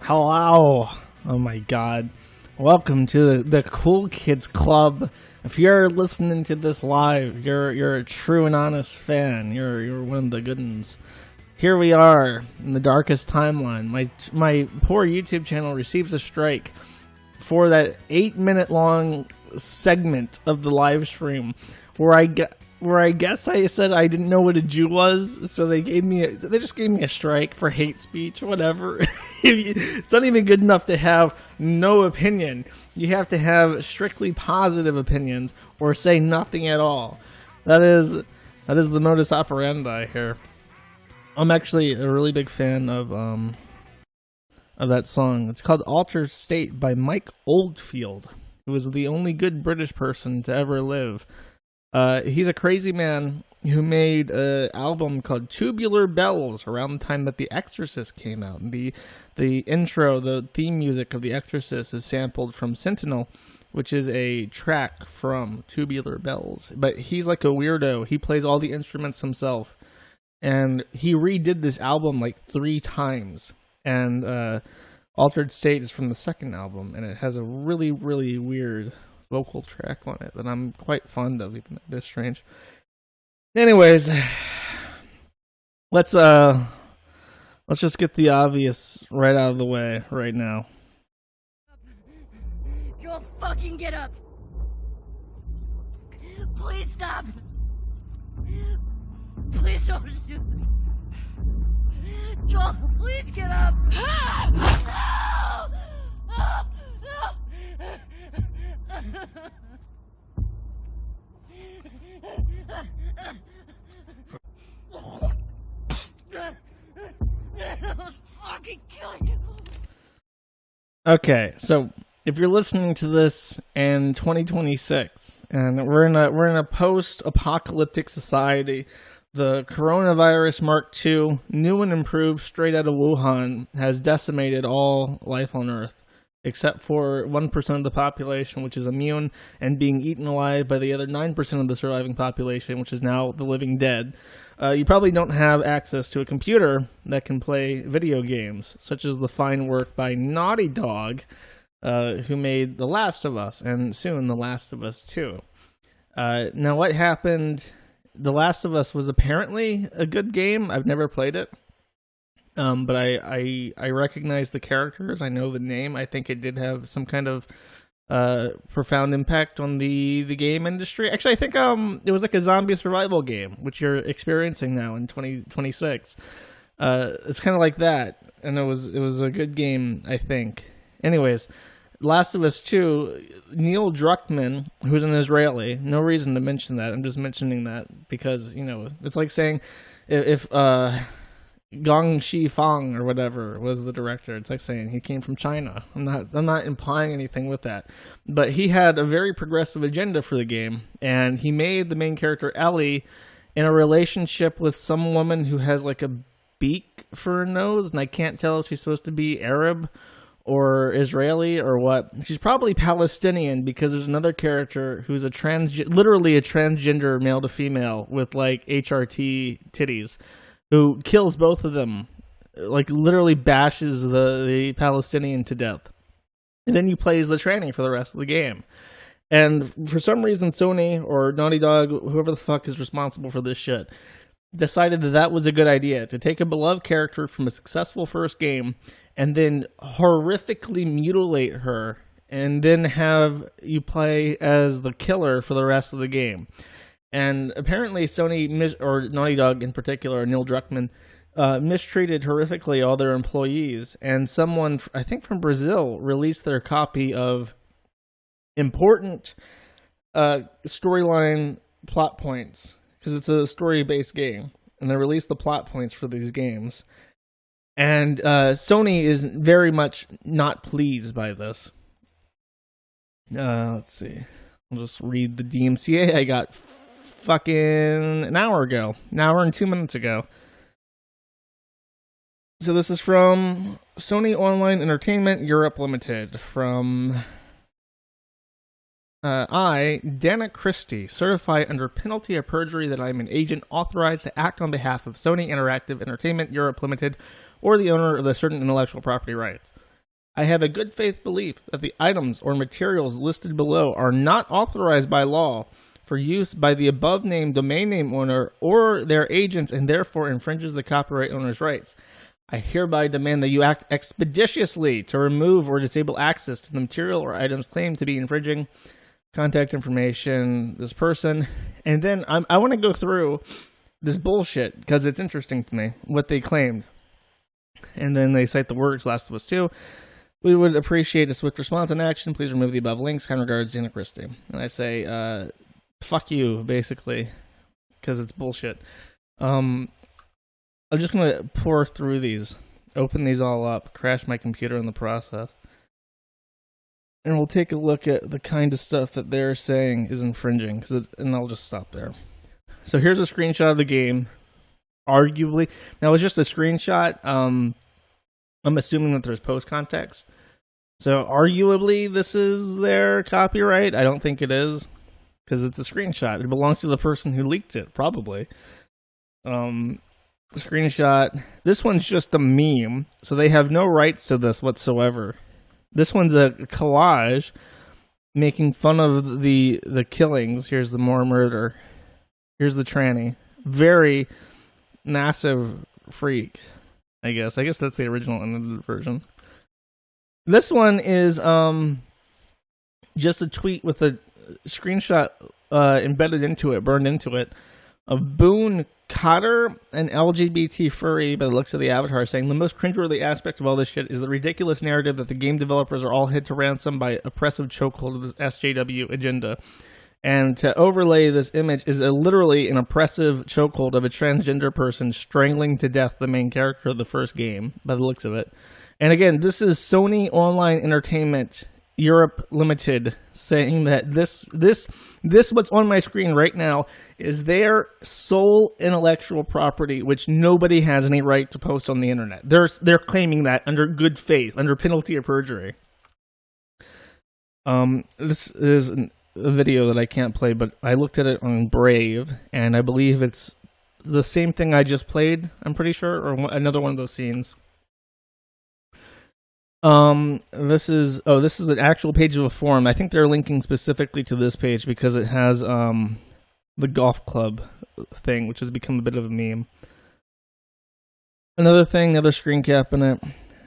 Hello. Oh my god. Welcome to the Cool Kids Club. If you're listening to this live, you're a true and honest fan. You're one of the good ones. Here we are in the darkest timeline. My poor YouTube channel receives a strike for that 8-minute long segment of the live stream where I guess I said I didn't know what a Jew was, so they just gave me a strike for hate speech, whatever. It's not even good enough to have no opinion. You have to have strictly positive opinions or say nothing at all. That is the modus operandi here. I'm actually a really big fan of that song. It's called Altered State by Mike Oldfield, who was the only good British person to ever live. He's a crazy man who made an album called Tubular Bells around the time that The Exorcist came out. And the intro, the theme music of The Exorcist is sampled from Sentinel, which is a track from Tubular Bells. But he's like a weirdo. He plays all the instruments himself. And he redid this album like 3 times. And Altered State is from the second album. And it has a really, really weird vocal track on it that I'm quite fond of, even though it is strange. Anyways, let's just get the obvious right out of the way right now. Joel, fucking get up! Please stop! Please don't shoot me! Joel, please get up! No! No! Fucking kill you. Okay, so if you're listening to this in 2026, and we're in a post-apocalyptic society, the coronavirus Mark II, new and improved, straight out of Wuhan, has decimated all life on Earth, except for 1% of the population, which is immune and being eaten alive by the other 9% of the surviving population, which is now the living dead. You probably don't have access to a computer that can play video games, such as the fine work by Naughty Dog, who made The Last of Us, and soon The Last of Us 2. Now, what happened? The Last of Us was apparently a good game. I've never played it. But I recognize the characters. I know the name. I think it did have some kind of profound impact on the game industry. Actually, I think it was like a zombie survival game, which you're experiencing now in 2026. It's kind of like that, and it was a good game, I think. Anyways, Last of Us 2, Neil Druckmann, who's an Israeli. No reason to mention that. I'm just mentioning that because, you know, it's like saying if Gong Shi Fang or whatever was the director. It's like saying he came from China. I'm not implying anything with that. But he had a very progressive agenda for the game, and he made the main character Ellie in a relationship with some woman who has like a beak for a nose, and I can't tell if she's supposed to be Arab or Israeli or what. She's probably Palestinian because there's another character who's literally a transgender male to female with like HRT titties, who kills both of them, like literally bashes the Palestinian to death. And then he plays the tranny for the rest of the game. And for some reason, Sony or Naughty Dog, whoever the fuck is responsible for this shit, decided that was a good idea, to take a beloved character from a successful first game and then horrifically mutilate her and then have you play as the killer for the rest of the game. And apparently Sony, or Naughty Dog in particular, Neil Druckmann, mistreated horrifically all their employees. And someone, I think from Brazil, released their copy of important storyline plot points, because it's a story-based game. And they released the plot points for these games. And Sony is very much not pleased by this. Let's see. I'll just read the DMCA I got fucking an hour and 2 minutes ago. So this is from Sony Online Entertainment Europe Limited, from I, Dana Christie, certify under penalty of perjury that I am an agent authorized to act on behalf of Sony Interactive Entertainment Europe Limited or the owner of the certain intellectual property rights. I have a good faith belief that the items or materials listed below are not authorized by law for use by the above named domain name owner or their agents and therefore infringes the copyright owner's rights. I hereby demand that you act expeditiously to remove or disable access to the material or items claimed to be infringing. Contact information, this person. And then I want to go through this bullshit because it's interesting to me what they claimed. And then they cite the words Last of Us 2. We would appreciate a swift response and action. Please remove the above links. Kind regards, Dana Christie. And I say, fuck you, basically, because it's bullshit. I'm just going to pour through these, open these all up, crash my computer in the process. And we'll take a look at the kind of stuff that they're saying is infringing, and I'll just stop there. So here's a screenshot of the game. Arguably, now it's just a screenshot. I'm assuming that there's post context. So arguably, this is their copyright. I don't think it is, because it's a screenshot. It belongs to the person who leaked it, probably. Screenshot. This one's just a meme, so they have no rights to this whatsoever. This one's a collage making fun of the killings. Here's the more murder. Here's the tranny. Very massive freak, I guess. I guess that's the original unedited version. This one is just a tweet with a screenshot embedded into it, burned into it, of Boone Cotter, an LGBT furry by the looks of the avatar, saying the most cringeworthy aspect of all this shit is the ridiculous narrative that the game developers are all held to ransom by oppressive chokehold of this SJW agenda. And to overlay this image is literally an oppressive chokehold of a transgender person strangling to death the main character of the first game, by the looks of it. And again, this is Sony Online Entertainment Europe Limited saying that this what's on my screen right now is their sole intellectual property, which nobody has any right to post on the internet. They're claiming that under good faith, under penalty of perjury. This is a video that I can't play, but I looked at it on Brave, and I believe it's the same thing I just played, I'm pretty sure, or another one of those scenes. This is an actual page of a forum. I think they're linking specifically to this page because it has the golf club thing, which has become a bit of a meme. Another thing, another screen cap in it.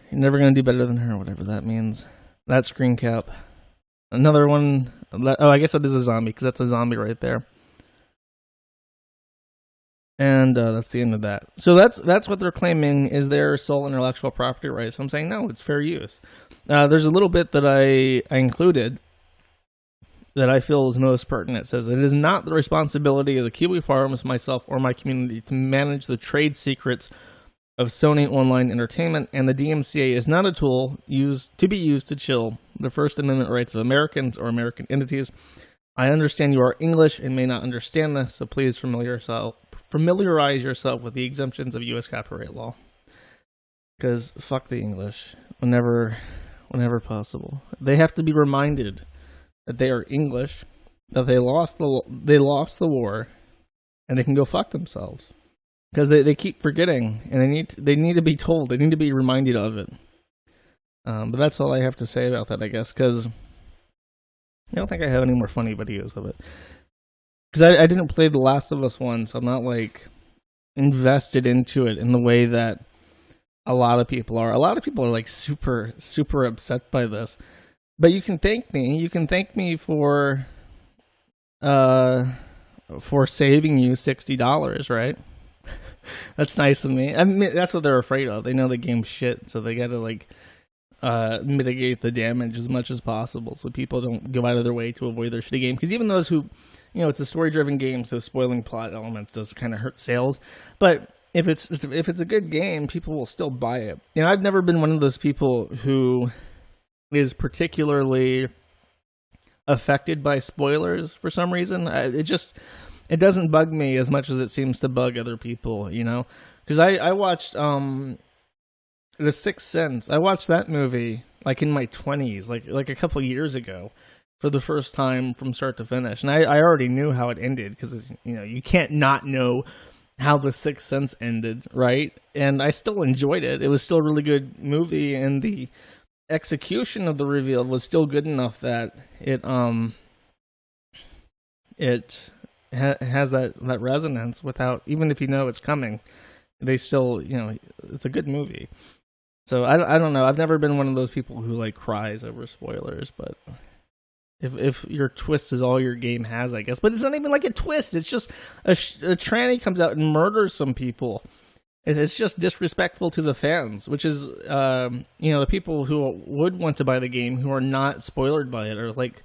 You're never gonna do better than her, whatever that means. That screen cap. Another one. I guess that is a zombie because that's a zombie right there. And that's the end of that. So that's what they're claiming is their sole intellectual property rights. So I'm saying, no, it's fair use. There's a little bit that I included that I feel is most pertinent. It says, it is not the responsibility of the Kiwi Farms, myself, or my community to manage the trade secrets of Sony Online Entertainment, and the DMCA is not a tool to be used to chill the First Amendment rights of Americans or American entities. I understand you are English and may not understand this, so please familiarize yourself with the exemptions of U.S. copyright law. Because fuck the English, whenever possible. They have to be reminded that they are English, that they lost the war, and they can go fuck themselves. Because they keep forgetting, and they need to be told. They need to be reminded of it. But that's all I have to say about that, I guess, because I don't think I have any more funny videos of it. Because I didn't play The Last of Us 1, so I'm not, like, invested into it in the way that a lot of people are. A lot of people are, like, super, super upset by this. But you can thank me. You can thank me for saving you $60, right? That's nice of me. I mean, that's what they're afraid of. They know the game's shit, so they gotta, like, mitigate the damage as much as possible so people don't go out of their way to avoid their shitty game. Because even those who, you know, it's a story-driven game, so spoiling plot elements does kind of hurt sales. But if it's a good game, people will still buy it. You know, I've never been one of those people who is particularly affected by spoilers for some reason. It doesn't bug me as much as it seems to bug other people, you know? Because I watched The Sixth Sense. I watched that movie, like, in my 20s, like a couple years ago, for the first time from start to finish. And I already knew how it ended, because, you know, you can't not know how The Sixth Sense ended, right? And I still enjoyed it. It was still a really good movie, and the execution of the reveal was still good enough that has that resonance without, even if you know it's coming, they still, it's a good movie. So I don't know. I've never been one of those people who like cries over spoilers, but if your twist is all your game has, I guess. But it's not even like a twist. It's just a tranny comes out and murders some people. It's just disrespectful to the fans, which is, the people who would want to buy the game who are not spoiled by it, or like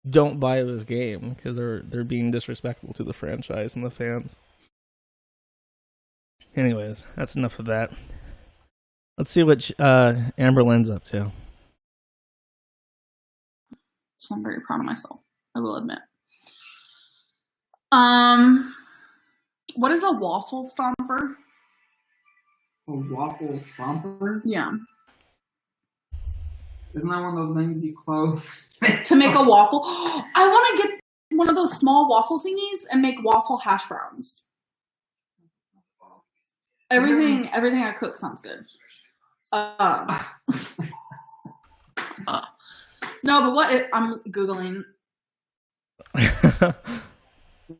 don't buy this game because they're being disrespectful to the franchise and the fans. Anyways, that's enough of that. Let's see what Amber Lynn's up to. So I'm very proud of myself, I will admit. What is a waffle stomper? A waffle stomper? Yeah. Isn't that one of those things you close? To make a waffle? I want to get one of those small waffle thingies and make waffle hash browns. Everything I cook sounds good. No, but I'm Googling.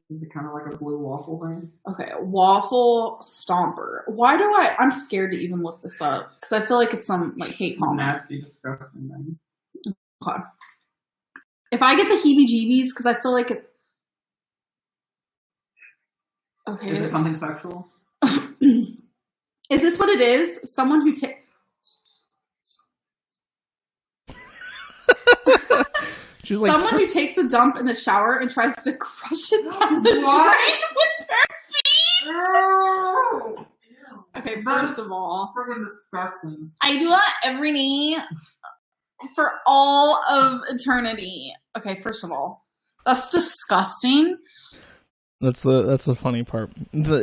Is it kind of like a blue waffle thing? Okay, waffle stomper. Why do I'm scared to even look this up because I feel like it's some like hate comment. Nasty, disgusting thing. Okay. If I get the heebie-jeebies because I feel like it. Okay. Is it something sexual? Is this what it is? Someone who She's like, someone who takes a dump in the shower and tries to crush it down the drain with their feet. Okay, first of all, freaking disgusting. I do that every day for all of eternity. Okay, first of all, that's disgusting. That's the funny part.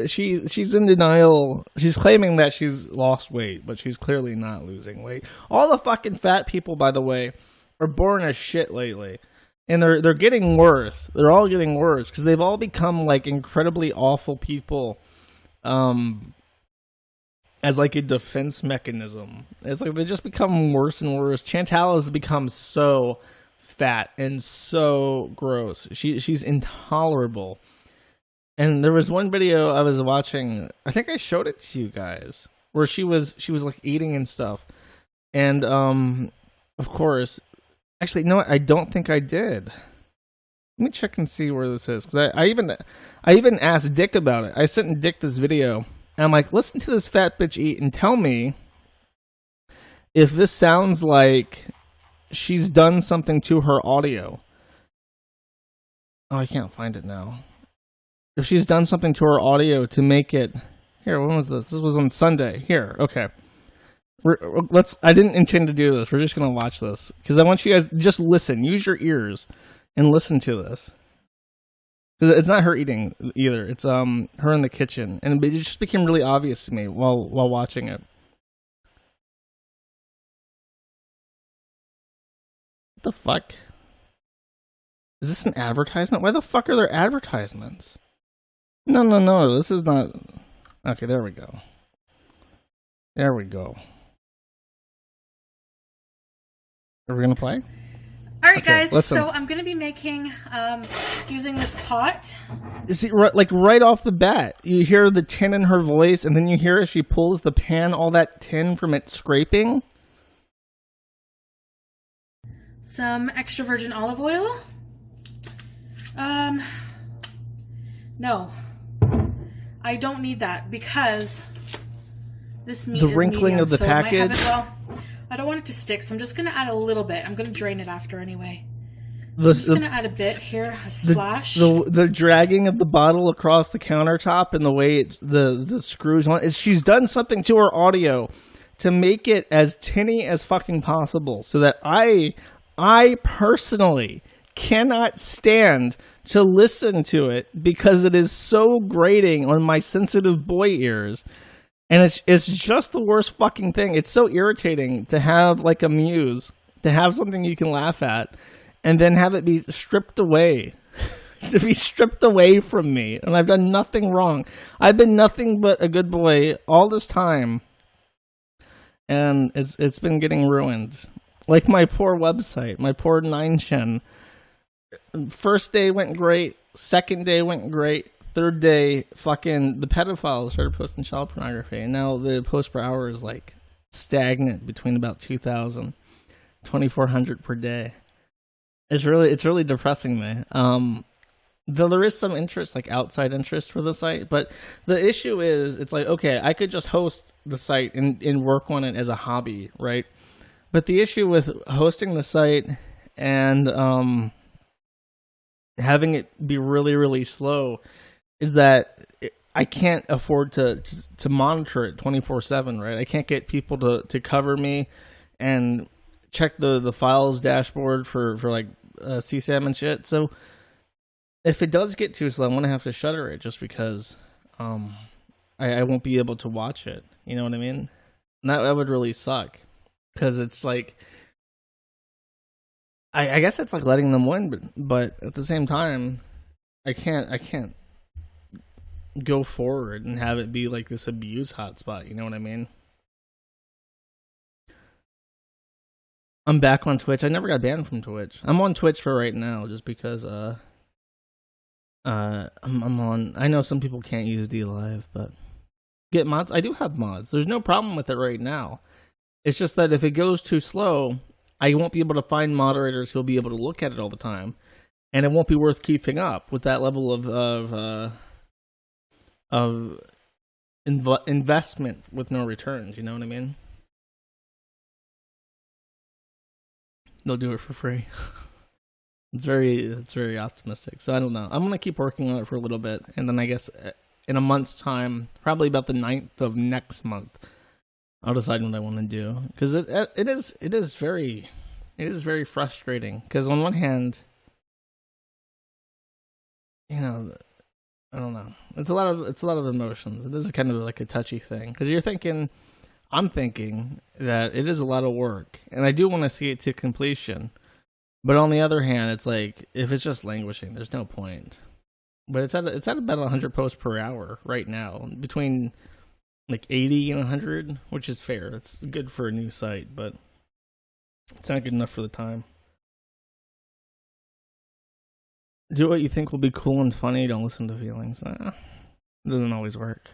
She's in denial. She's claiming that she's lost weight, but she's clearly not losing weight. All the fucking fat people, by the way, are boring as shit lately, and they're getting worse. They're all getting worse because they've all become like incredibly awful people, as like a defense mechanism. It's like they just become worse and worse. Chantal has become so fat and so gross. She's intolerable. And there was one video I was watching, I think I showed it to you guys, where she was like eating and stuff. And of course, actually, no, I don't think I did. Let me check and see where this is, because I even asked Dick about it. I sent Dick this video, and I'm like, listen to this fat bitch eat and tell me if this sounds like she's done something to her audio. Oh, I can't find it now. If she's done something to her audio to make it... Here, when was this? This was on Sunday. Here, okay. I didn't intend to do this. We're just going to watch this. Because I want you guys to just listen. Use your ears and listen to this. Because it's not her eating either. It's her in the kitchen. And it just became really obvious to me while watching it. What the fuck? Is this an advertisement? Why the fuck are there advertisements? No, this is not... Okay, there we go. There we go. Are we going to play? Alright, Okay, guys, listen. so I'm going to be making, using this pot. You see, right off the bat, you hear the tin in her voice, and then you hear as she pulls the pan, all that tin from it scraping. Some extra virgin olive oil. No. I don't need that because this meat The is wrinkling medium, of the so it might have package. I don't want it to stick, so I'm just going to add a little bit. I'm going to drain it after anyway. So The, I'm just going to add a bit here, a splash. the dragging of the bottle across the countertop and the way the screws on is she's done something to her audio to make it as tinny as fucking possible, so that I personally cannot stand to listen to it because it is so grating on my sensitive boy ears. And it's just the worst fucking thing. It's so irritating to have like a muse, to have something you can laugh at, and then have it be stripped away. To be stripped away from me. And I've done nothing wrong. I've been nothing but a good boy all this time. And it's been getting ruined. Like my poor website, my poor 9chan. First day went great. Second day went great. Third day, fucking the pedophiles started posting child pornography, and now the post per hour is like stagnant between about 2,000, 2,400 per day. It's really depressing me. Though there is some interest, like outside interest for the site, but the issue is, it's like, okay, I could just host the site and work on it as a hobby, right? But the issue with hosting the site and having it be really, really slow is that I can't afford to monitor it 24/7, right? I can't get people to cover me and check the files dashboard for like CSAM and shit. So if it does get too slow, I'm gonna have to shutter it just because I won't be able to watch it. You know what I mean? And that would really suck, because it's like I guess it's like letting them win, but at the same time, I can't go forward and have it be like this abuse hotspot. You know what I mean? I'm back on Twitch. I never got banned from Twitch. I'm on Twitch for right now, just because I'm on. I know some people can't use D Live, but get mods. I do have mods. There's no problem with it right now. It's just that if it goes too slow, I won't be able to find moderators who'll be able to look at it all the time, and it won't be worth keeping up with that level of investment with no returns. You know what I mean? They'll do it for free. It's very optimistic. So I don't know. I'm gonna keep working on it for a little bit, and then I guess in a month's time, probably about the 9th of next month, I'll decide what I want to do. Because it is very frustrating. Because on one hand, you know, I don't know. It's a lot of emotions. It is kind of like a touchy thing, because I'm thinking that it is a lot of work, and I do want to see it to completion. But on the other hand, it's like, if it's just languishing, there's no point. But it's at about 100 posts per hour right now, between like 80 and 100, which is fair. It's good for a new site, but it's not good enough for the time. Do what you think will be cool and funny. Don't listen to feelings. It doesn't always work.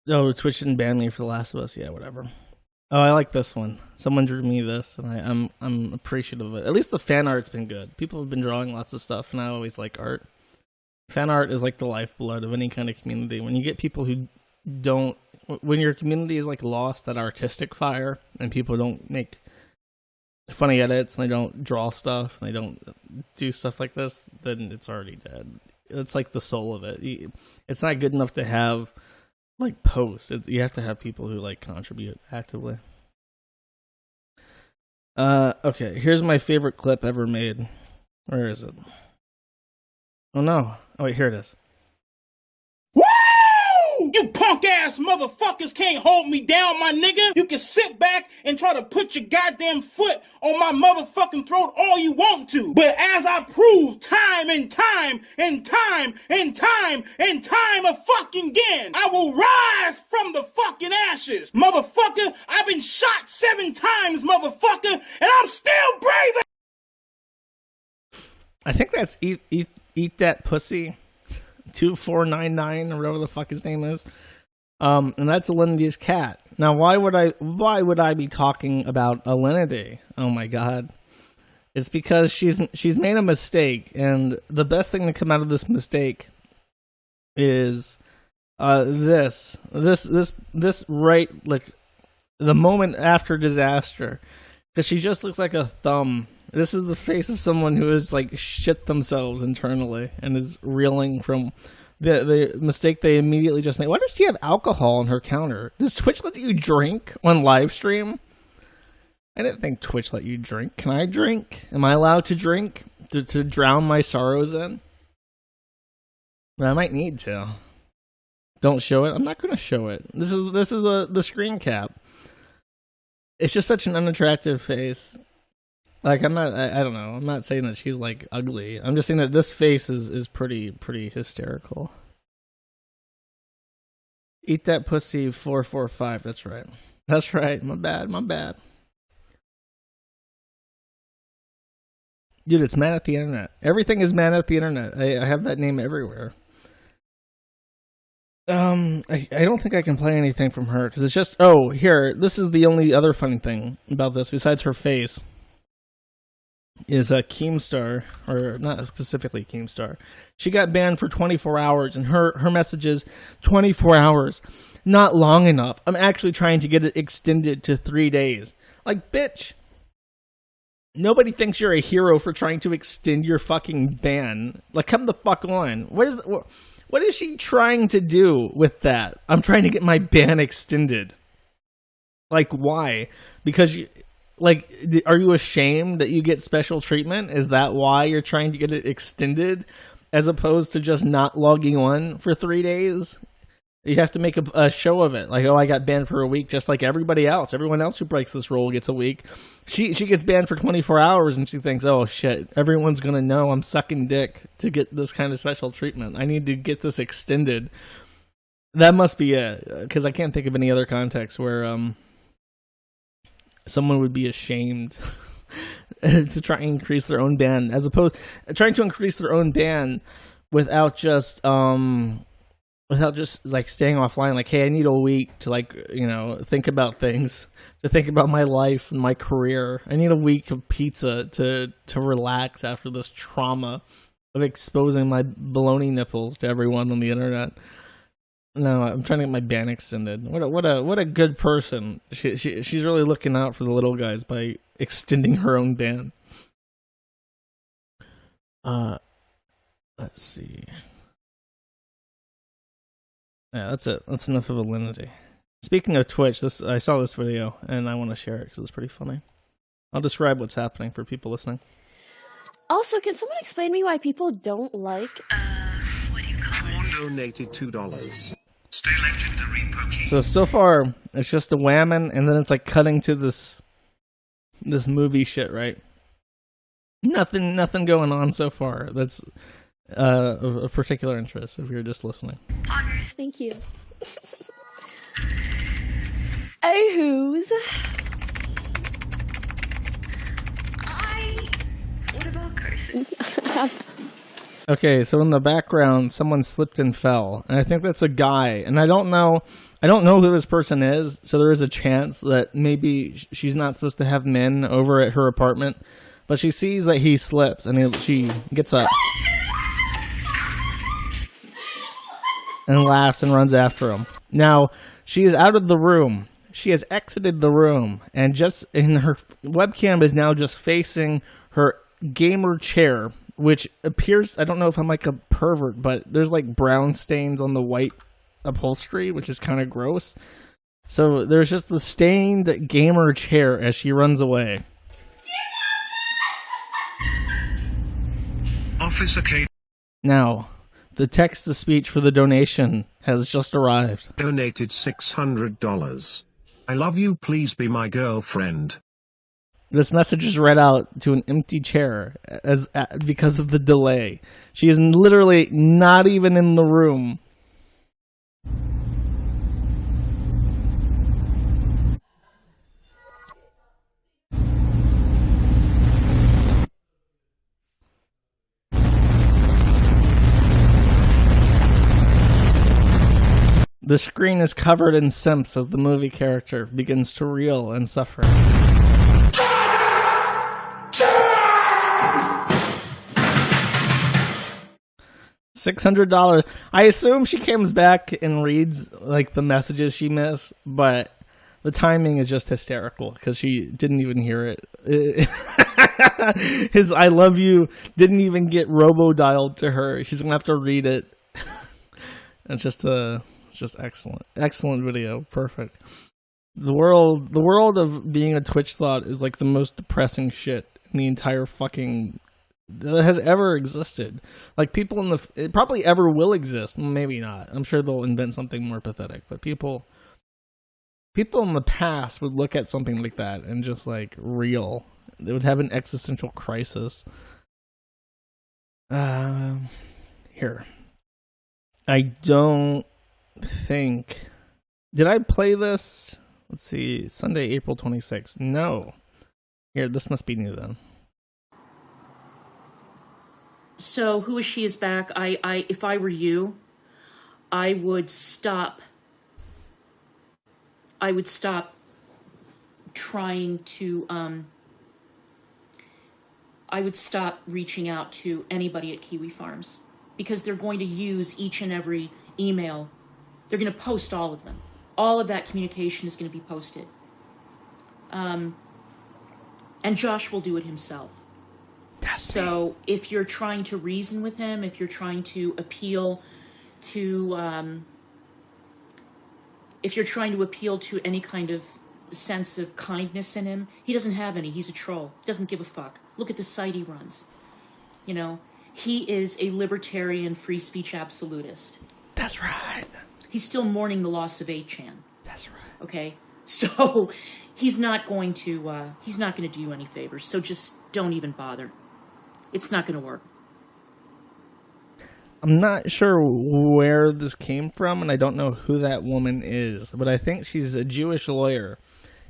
Oh, Twitch didn't ban me for The Last of Us. Yeah, whatever. Oh, I like this one. Someone drew me this, and I'm appreciative of it. At least the fan art's been good. People have been drawing lots of stuff, and I always like art. Fan art is like the lifeblood of any kind of community. When you get people who don't... When your community is like lost that artistic fire, and people don't make funny edits, and they don't draw stuff, and they don't do stuff like this, then it's already dead. It's like the soul of it. It's not good enough to have like posts. You have to have people who like contribute actively. Okay, here's my favorite clip ever made. Where is it? Oh no. Oh wait, here it is. You punk ass motherfuckers can't hold me down, my nigga. You can sit back and try to put your goddamn foot on my motherfucking throat all you want to. But as I prove time and time and time and time and time a fucking again, I will rise from the fucking ashes. Motherfucker, I've been shot 7 times, motherfucker, and I'm still breathing. I think that's eat that pussy. 2499 or whatever the fuck his name is, and that's Alinity's cat. Now, why would I be talking about Alinity? Oh my god, it's because she's made a mistake, and the best thing to come out of this mistake is this right, like the moment after disaster, because she just looks like a thumb. This is the face of someone who has like shit themselves internally and is reeling from the mistake they immediately just made. Why does she have alcohol on her counter? Does Twitch let you drink on live stream? I didn't think Twitch let you drink. Can I drink? Am I allowed to drink to drown my sorrows in? But I might need to. Don't show it. I'm not going to show it. This is the screen cap. It's just such an unattractive face. Like, I don't know. I'm not saying that she's, like, ugly. I'm just saying that this face is pretty hysterical. Eat that pussy 445. That's right. That's right. My bad. My bad. Dude, it's mad at the internet. Everything is mad at the internet. I have that name everywhere. I don't think I can play anything from her because it's just. Oh, here. This is the only other funny thing about this besides her face. Is a Keemstar, or not specifically Keemstar. She got banned for 24 hours, and her message is 24 hours, not long enough. I'm actually trying to get it extended to 3 days. Like, bitch. Nobody thinks you're a hero for trying to extend your fucking ban. Like, come the fuck on. What is she trying to do with that? I'm trying to get my ban extended. Like, why? Because you... Like, are you ashamed that you get special treatment? Is that why you're trying to get it extended? As opposed to just not logging on for 3 days? You have to make a show of it. Like, oh, I got banned for a week just like everybody else. Everyone else who breaks this rule gets a week. She gets banned for 24 hours and she thinks, oh, shit, everyone's going to know I'm sucking dick to get this kind of special treatment. I need to get this extended. That must be it. Because I can't think of any other context where... someone would be ashamed to try and increase their own ban, as opposed trying to increase their own ban without just like staying offline. Like, hey, I need a week to think about things, to think about my life and my career. I need a week of pizza to relax after this trauma of exposing my baloney nipples to everyone on the internet. No, I'm trying to get my ban extended. What a good person. She's really looking out for the little guys by extending her own ban. Let's see. Yeah, that's it. That's enough of Alinity. Speaking of Twitch, I saw this video and I want to share it because it's pretty funny. I'll describe what's happening for people listening. Also, can someone explain to me why people don't like... What do you call it? Donated $2. Stay legendary, Pokey. So far, it's just a whammon, and then it's like cutting to this movie shit, right? Nothing going on so far that's of particular interest if you're just listening. Poggers, thank you. Anywho's. What about cursing? Okay, so in the background, someone slipped and fell, and I think that's a guy, and I don't know who this person is, so there is a chance that maybe she's not supposed to have men over at her apartment, but she sees that he slips, and she gets up and laughs and runs after him. Now, she is out of the room. She has exited the room, and her webcam is now just facing her gamer chair, which appears, I don't know if I'm like a pervert, but there's like brown stains on the white upholstery, which is kind of gross. So there's just the stained gamer chair as she runs away. Officer K. Now, the text-to-speech for the donation has just arrived. Donated $600. I love you, please be my girlfriend. This message is read out to an empty chair because of the delay. She is literally not even in the room. The screen is covered in simps as the movie character begins to reel and suffer. $600. I assume she comes back and reads like the messages she missed, but the timing is just hysterical because she didn't even hear it. His "I love you" didn't even get robo-dialed to her. She's gonna have to read it. It's just excellent video. Perfect. The world of being a Twitch thought is like the most depressing shit in the entire fucking that has ever existed. Like, people it probably ever will exist. Maybe not. I'm sure they'll invent something more pathetic. But people in the past would look at something like that and just like reel. They would have an existential crisis. Here. I don't think. Did I play this? Let's see, Sunday, April 26th. No. Here, this must be new then. So Who Is She is back. If I were you, I would stop trying to, I would stop reaching out to anybody at Kiwi Farms, because they're going to use each and every email. They're going to post all of them. All of that communication is going to be posted. And Josh will do it himself. So if you're trying to reason with him, if you're trying to appeal to, any kind of sense of kindness in him, he doesn't have any. He's a troll. He doesn't give a fuck. Look at the site he runs. You know, he is a libertarian, free speech absolutist. That's right. He's still mourning the loss of 8chan. That's right. Okay, so he's not going to do you any favors. So just don't even bother. It's not going to work. I'm not sure where this came from, and I don't know who that woman is, but I think she's a Jewish lawyer.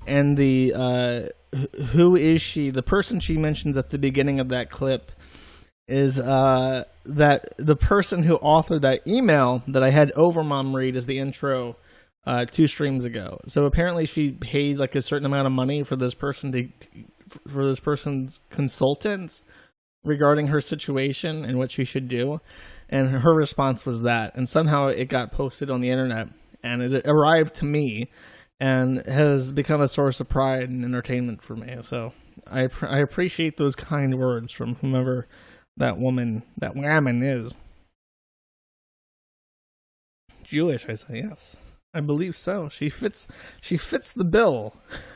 And who is she? The person she mentions at the beginning of that clip is that the person who authored that email that I had Overmom read as the intro 2 streams ago. So apparently she paid like a certain amount of money for this person for this person's consultants regarding her situation and what she should do. And her response was that. And somehow it got posted on the internet, and it arrived to me and has become a source of pride and entertainment for me. So I appreciate those kind words from whomever that woman is. Jewish, I say, yes. I believe so. She fits the bill.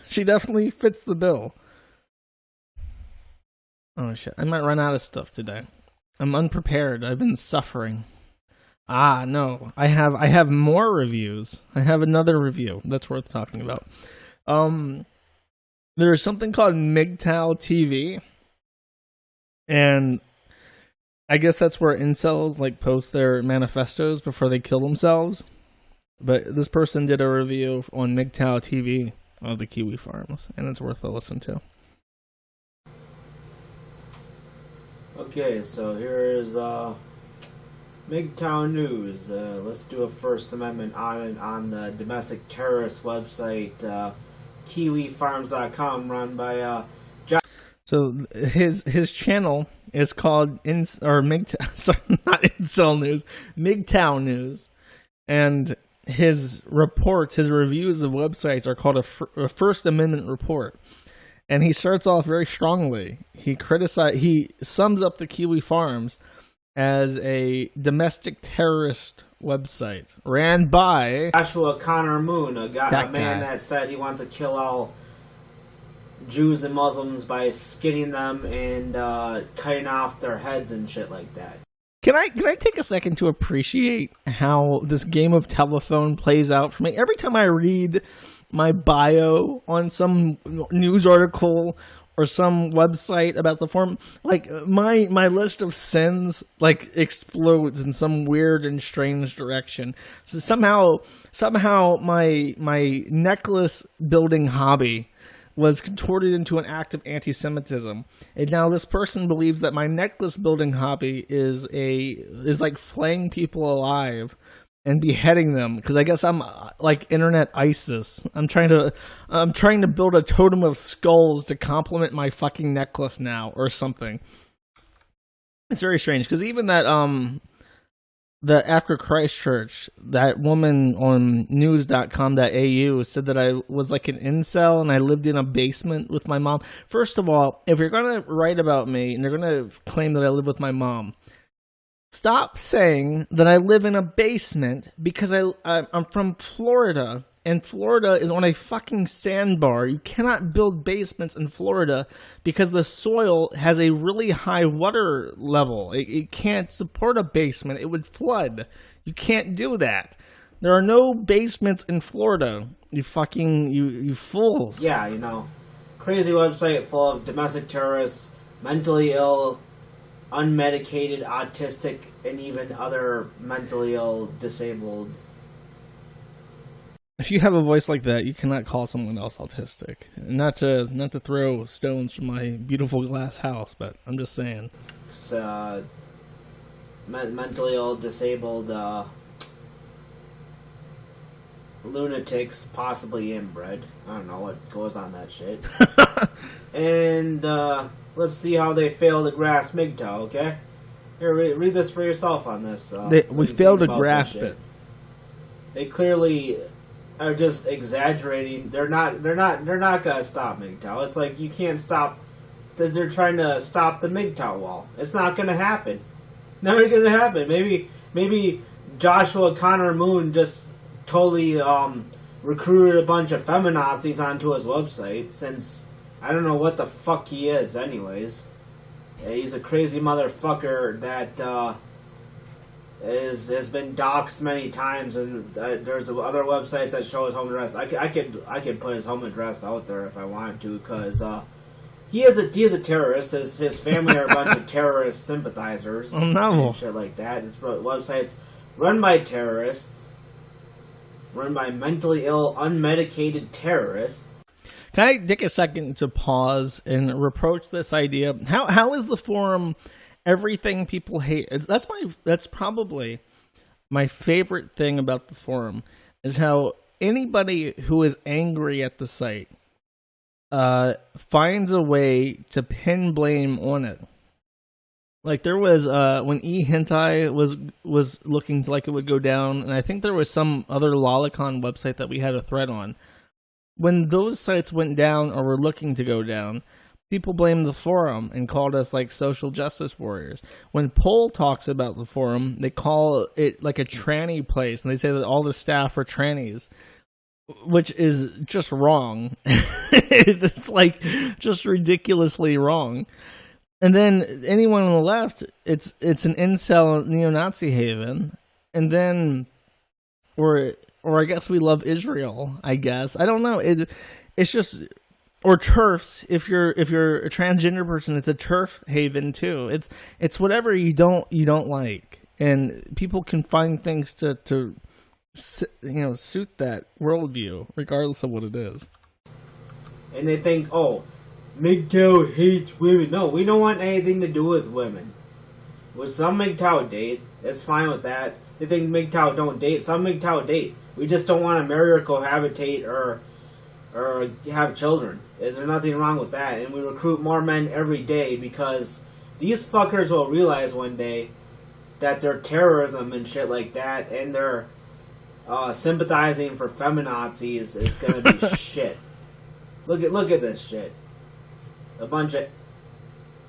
She definitely fits the bill. Oh shit, I might run out of stuff today. I'm unprepared. I've been suffering. No. I have more reviews. I have another review that's worth talking about. There's something called MGTOW TV. And I guess that's where incels like post their manifestos before they kill themselves. But this person did a review on MGTOW TV of the Kiwi Farms, and it's worth a listen to. Okay, so here is MGTOW news. Let's do a First Amendment on the domestic terrorist website KiwiFarms.com, run by John. So his channel is called MGTOW, sorry, not Incel News, MGTOW News, and his reports, his reviews of websites are called a First Amendment report. And he starts off very strongly. He sums up the Kiwi Farms as a domestic terrorist website ran by Joshua Connor Moon, a man that said he wants to kill all Jews and Muslims by skinning them and cutting off their heads and shit like that. Can I take a second to appreciate how this game of telephone plays out for me? Every time I read my bio on some news article or some website about the forum, like my list of sins like explodes in some weird and strange direction. So somehow my necklace building hobby was contorted into an act of anti-Semitism, and now this person believes that my necklace building hobby is like flaying people alive and beheading them, because I guess I'm like internet ISIS. I'm trying to build a totem of skulls to complement my fucking necklace now, or something. It's very strange, because even that after Christchurch, that woman on news.com.au said that I was like an incel and I lived in a basement with my mom. First of all, if you're gonna write about me and you're gonna claim that I live with my mom, stop saying that I live in a basement, because I'm from Florida, and Florida is on a fucking sandbar. You cannot build basements in Florida because the soil has a really high water level. It can't support a basement. It would flood. You can't do that. There are no basements in Florida. You fucking, you fools. Yeah, crazy website full of domestic terrorists, mentally ill, unmedicated, autistic, and even other mentally ill, disabled If you have a voice like that, you cannot call someone else autistic. Not to throw stones from my beautiful glass house, but I'm just saying. Mentally ill, disabled, lunatics, possibly inbred. I don't know what goes on that shit. And let's see how they fail to grasp MGTOW, okay? Here, read this for yourself on this. We failed to grasp it. They clearly are just exaggerating. They're not gonna stop MGTOW. It's like you can't stop. They're trying to stop the MGTOW wall. It's not gonna happen. Never gonna happen. Maybe Joshua Connor Moon just totally recruited a bunch of feminazis onto his website, since I don't know what the fuck he is anyways. He's a crazy motherfucker that has been doxxed many times, and there's other websites that show his home address. I could put his home address out there if I wanted to, because he is a terrorist. His family are a bunch of terrorist sympathizers and shit like that. It's websites run by terrorists, run by mentally ill, unmedicated terrorists. Can I take a second to pause and reproach this idea? How is the forum everything people hate? That's probably my favorite thing about the forum, is how anybody who is angry at the site finds a way to pin blame on it. Like there was when eHentai was looking to like it would go down, and I think there was some other lolicon website that we had a thread on. When those sites went down or were looking to go down, people blamed the forum and called us like social justice warriors. When Poll talks about the forum, they call it like a tranny place, and they say that all the staff are trannies, which is just wrong. It's like just ridiculously wrong. And then anyone on the left, it's an incel neo-Nazi haven, and then or I guess we love Israel, I guess. I don't know. It's just, or TERFs. If you're a transgender person, it's a TERF haven too. It's whatever you don't like, and people can find things to suit that worldview, regardless of what it is. And they think, oh, MGTOW hates women. No, we don't want anything to do with women. With some MGTOW date, it's fine with that. They think MGTOW don't date. Some MGTOW date. We just don't want to marry or cohabitate or have children. Is there nothing wrong with that? And we recruit more men every day because these fuckers will realize one day that their terrorism and shit like that and their sympathizing for feminazis is gonna be shit. Look at this shit. A bunch of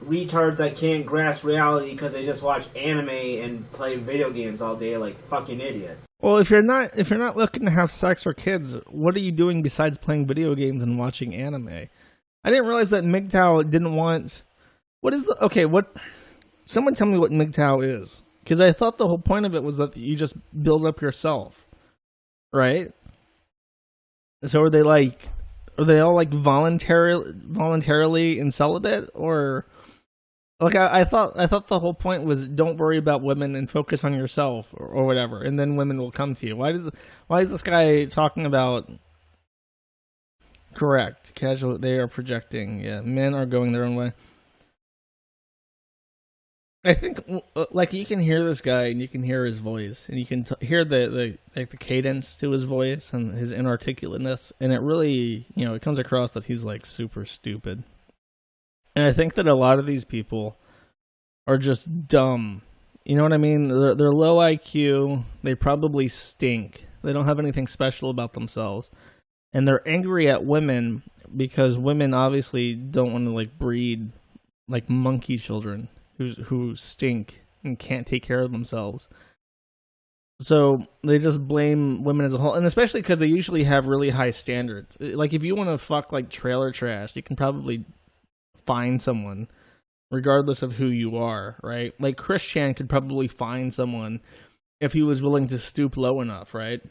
retards that can't grasp reality because they just watch anime and play video games all day like fucking idiots. Well, if you're not looking to have sex or kids, what are you doing besides playing video games and watching anime? I didn't realize that MGTOW didn't want. What someone tell me what MGTOW is, because I thought the whole point of it was that you just build up yourself, right? So are they all like voluntarily in celibate, or like I thought the whole point was don't worry about women and focus on yourself or whatever, and then women will come to you. Why is this guy talking about correct casual? They are projecting. Yeah, men are going their own way. I think like you can hear this guy and you can hear his voice and you can hear the cadence to his voice and his inarticulateness, and it really it comes across that he's like super stupid. And I think that a lot of these people are just dumb. You know what I mean? They're low IQ. They probably stink. They don't have anything special about themselves. And they're angry at women because women obviously don't want to like breed like monkey children who stink and can't take care of themselves. So they just blame women as a whole, and especially because they usually have really high standards. Like if you want to fuck like trailer trash, you can probably find someone regardless of who you are, right? Like Chris Chan could probably find someone if he was willing to stoop low enough, right?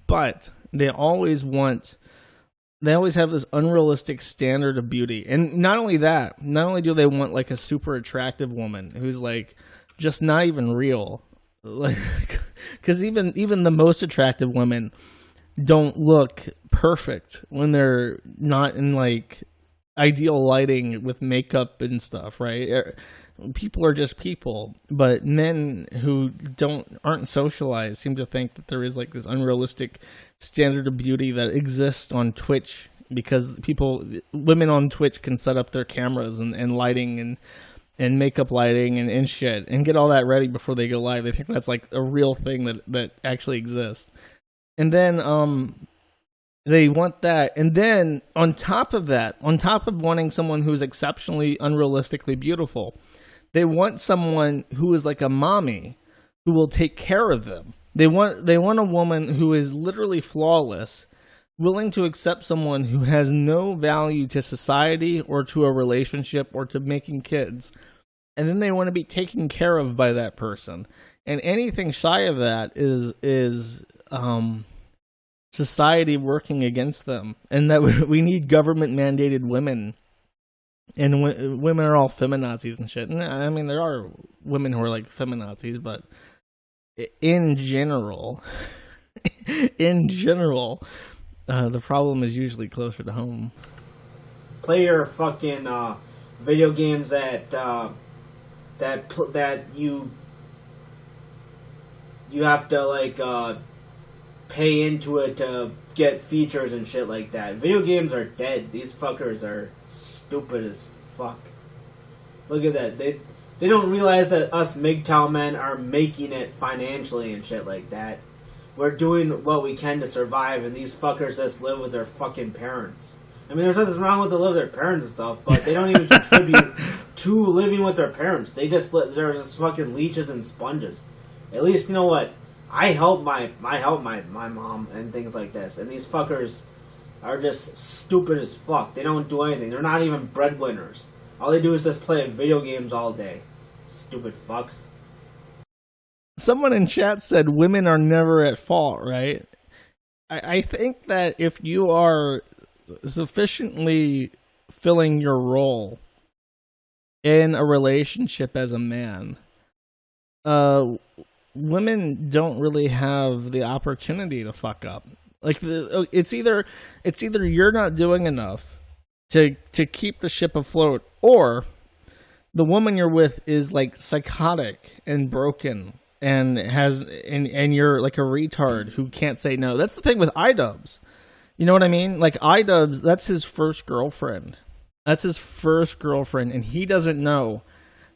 But they always have this unrealistic standard of beauty. And not only that, not only do they want like a super attractive woman who's like just not even real, like because even the most attractive women don't look perfect when they're not in like ideal lighting with makeup and stuff, right? People are just people, but men who aren't socialized seem to think that there is like this unrealistic standard of beauty that exists on Twitch because women on Twitch can set up their cameras and lighting and makeup lighting and shit and get all that ready before they go live. They think that's like a real thing that actually exists. And then they want that. And then on top of that, on top of wanting someone who's exceptionally unrealistically beautiful, they want someone who is like a mommy who will take care of them. They want a woman who is literally flawless, willing to accept someone who has no value to society or to a relationship or to making kids. And then they want to be taken care of by that person. And anything shy of that is society working against them. And that we need government mandated women. And women are all feminazis and shit. And I mean, there are women who are like feminazis, but in general, the problem is usually closer to home. Play your fucking video games that you have to like pay into it to get features and shit like that. Video games are dead. These fuckers are stupid as fuck. Look at that. They don't realize that us MGTOW men are making it financially and shit like that. We're doing what we can to survive, and these fuckers just live with their fucking parents. I mean, there's nothing wrong with to live with their parents and stuff, but they don't even contribute to living with their parents. They're just fucking leeches and sponges. At least, you know what? I help my mom and things like this, and these fuckers are just stupid as fuck. They don't do anything. They're not even breadwinners. All they do is just play video games all day. Stupid fucks. Someone in chat said women are never at fault, right? I think that if you are sufficiently filling your role in a relationship as a man, women don't really have the opportunity to fuck up. Like it's either you're not doing enough to keep the ship afloat, or the woman you're with is like psychotic and broken and you're like a retard who can't say no. That's the thing with iDubbbz. You know what I mean? Like iDubbbz, that's his first girlfriend. That's his first girlfriend, and he doesn't know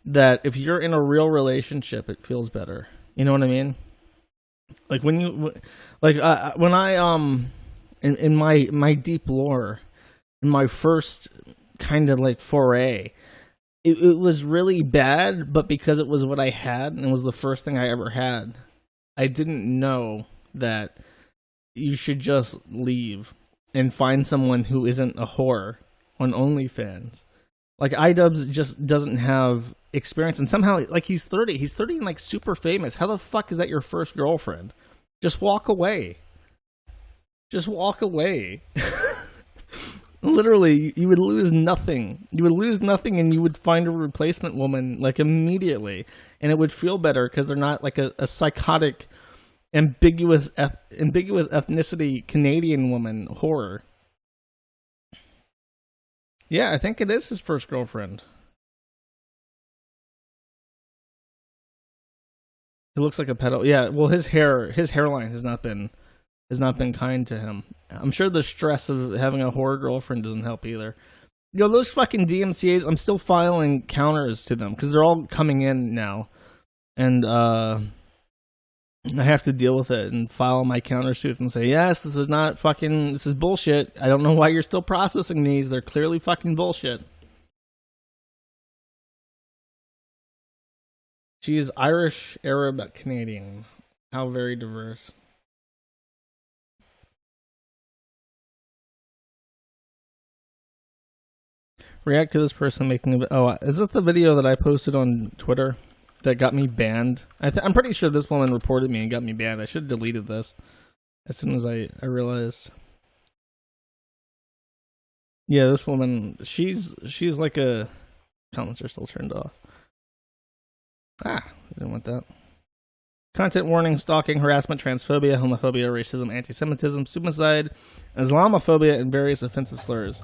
that if you're in a real relationship, it feels better. You know what I mean? Like when I in my deep lore, in my first kind of like foray, it was really bad, but because it was what I had and it was the first thing I ever had, I didn't know that you should just leave and find someone who isn't a whore on OnlyFans. Like iDubbbz just doesn't have experience, and somehow like he's 30 and like super famous. How the fuck is that your first girlfriend? Just walk away. Just walk away. Literally, you would lose nothing. You would lose nothing, and you would find a replacement woman like immediately, and it would feel better because they're not like a psychotic, ambiguous ethnicity Canadian woman whore. Yeah, I think it is his first girlfriend. He looks like a pedo. Yeah, well, his hairline has not been kind to him. I'm sure the stress of having a whore girlfriend doesn't help either. You know, those fucking DMCAs, I'm still filing counters to them because they're all coming in now, and I have to deal with it and file my countersuits and say, yes, this is bullshit. I don't know why you're still processing these. They're clearly fucking bullshit. She is Irish, Arab, Canadian. How very diverse. React to this person making is it the video that I posted on Twitter that got me banned? I'm pretty sure this woman reported me and got me banned. I should have deleted this as soon as I realized. Yeah, this woman, she's like a... Comments are still turned off. I didn't want that. Content warning: stalking, harassment, transphobia, homophobia, racism, anti-Semitism, suicide, Islamophobia, and various offensive slurs.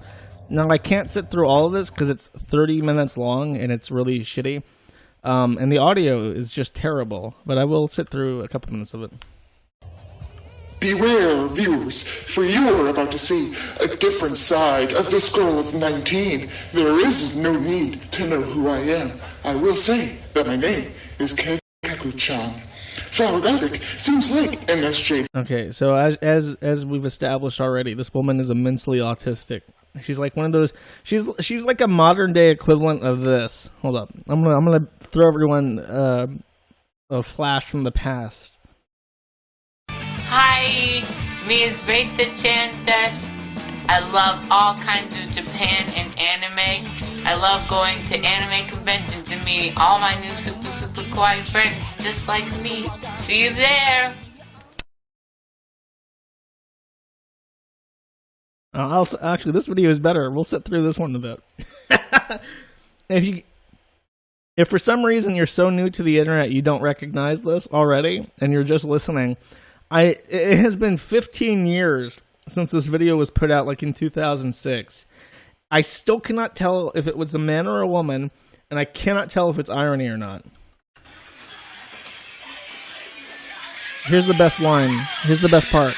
Now, I can't sit through all of this because it's 30 minutes long and it's really shitty. And the audio is just terrible, but I will sit through a couple minutes of it. Beware, viewers, for you are about to see a different side of this girl of 19. There is no need to know who I am. I will say that my name is Keiko-chan. Flower Gothic seems like an SJ. Okay, so as we've established already, this woman is immensely autistic. She's like one of those. She's like a modern day equivalent of this. Hold up, I'm gonna throw everyone a flash from the past. Hi, me is Rita Chantes. I love all kinds of Japan and anime. I love going to anime conventions and meeting all my new super kawaii friends just like me. See you there! Actually, this video is better. We'll sit through this one a bit. If for some reason you're so new to the internet you don't recognize this already, and you're just listening, it has been 15 years since this video was put out, like in 2006. I still cannot tell if it was a man or a woman, and I cannot tell if it's irony or not. Here's the best line. Here's the best part.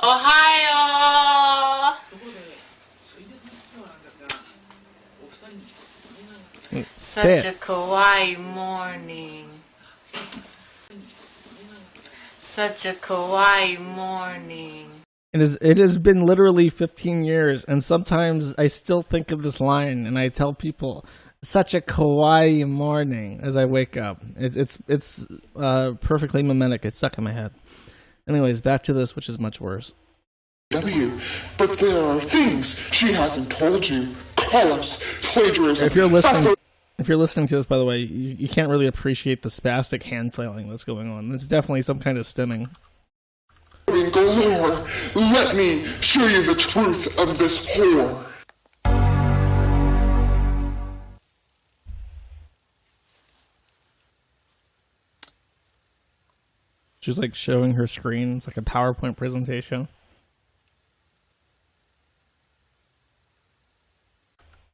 Ohio! Such a kawaii morning. Such a kawaii morning. It has been literally 15 years, and sometimes I still think of this line, and I tell people, "Such a kawaii morning," as I wake up. It's perfectly mimetic. It's stuck in my head. Anyways, back to this, which is much worse. But there are things she hasn't told you. Call-ups, plagiarism. If you're listening to this, by the way, you can't really appreciate the spastic hand flailing that's going on. It's definitely some kind of stimming. Galore. Let me show you the truth of this whore. She's like showing her screen. It's like a PowerPoint presentation.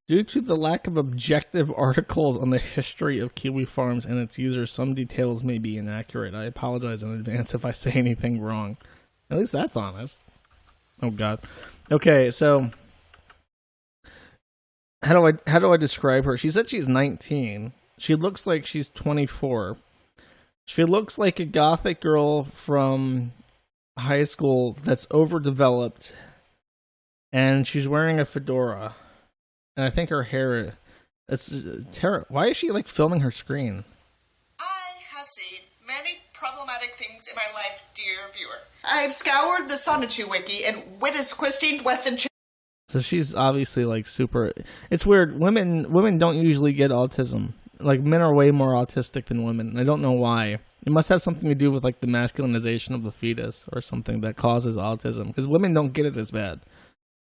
Due to the lack of objective articles on the history of Kiwi Farms and its users, some details may be inaccurate. I apologize in advance if I say anything wrong. At least that's honest. Oh god. Okay, so how do I describe her? She said she's 19. She looks like she's 24. She looks like a gothic girl from high school that's overdeveloped, and she's wearing a fedora. And I think her hair, it's terrible. Why is she like filming her screen? I have seen many problematic things in my life, dear viewer. I've scoured the Sonichu wiki and witnessed questioned Weston. So she's obviously like super. It's weird. Women don't usually get autism. Like men are way more autistic than women. I don't know why. It must have something to do with like the masculinization of the fetus or something that causes autism. Because women don't get it as bad.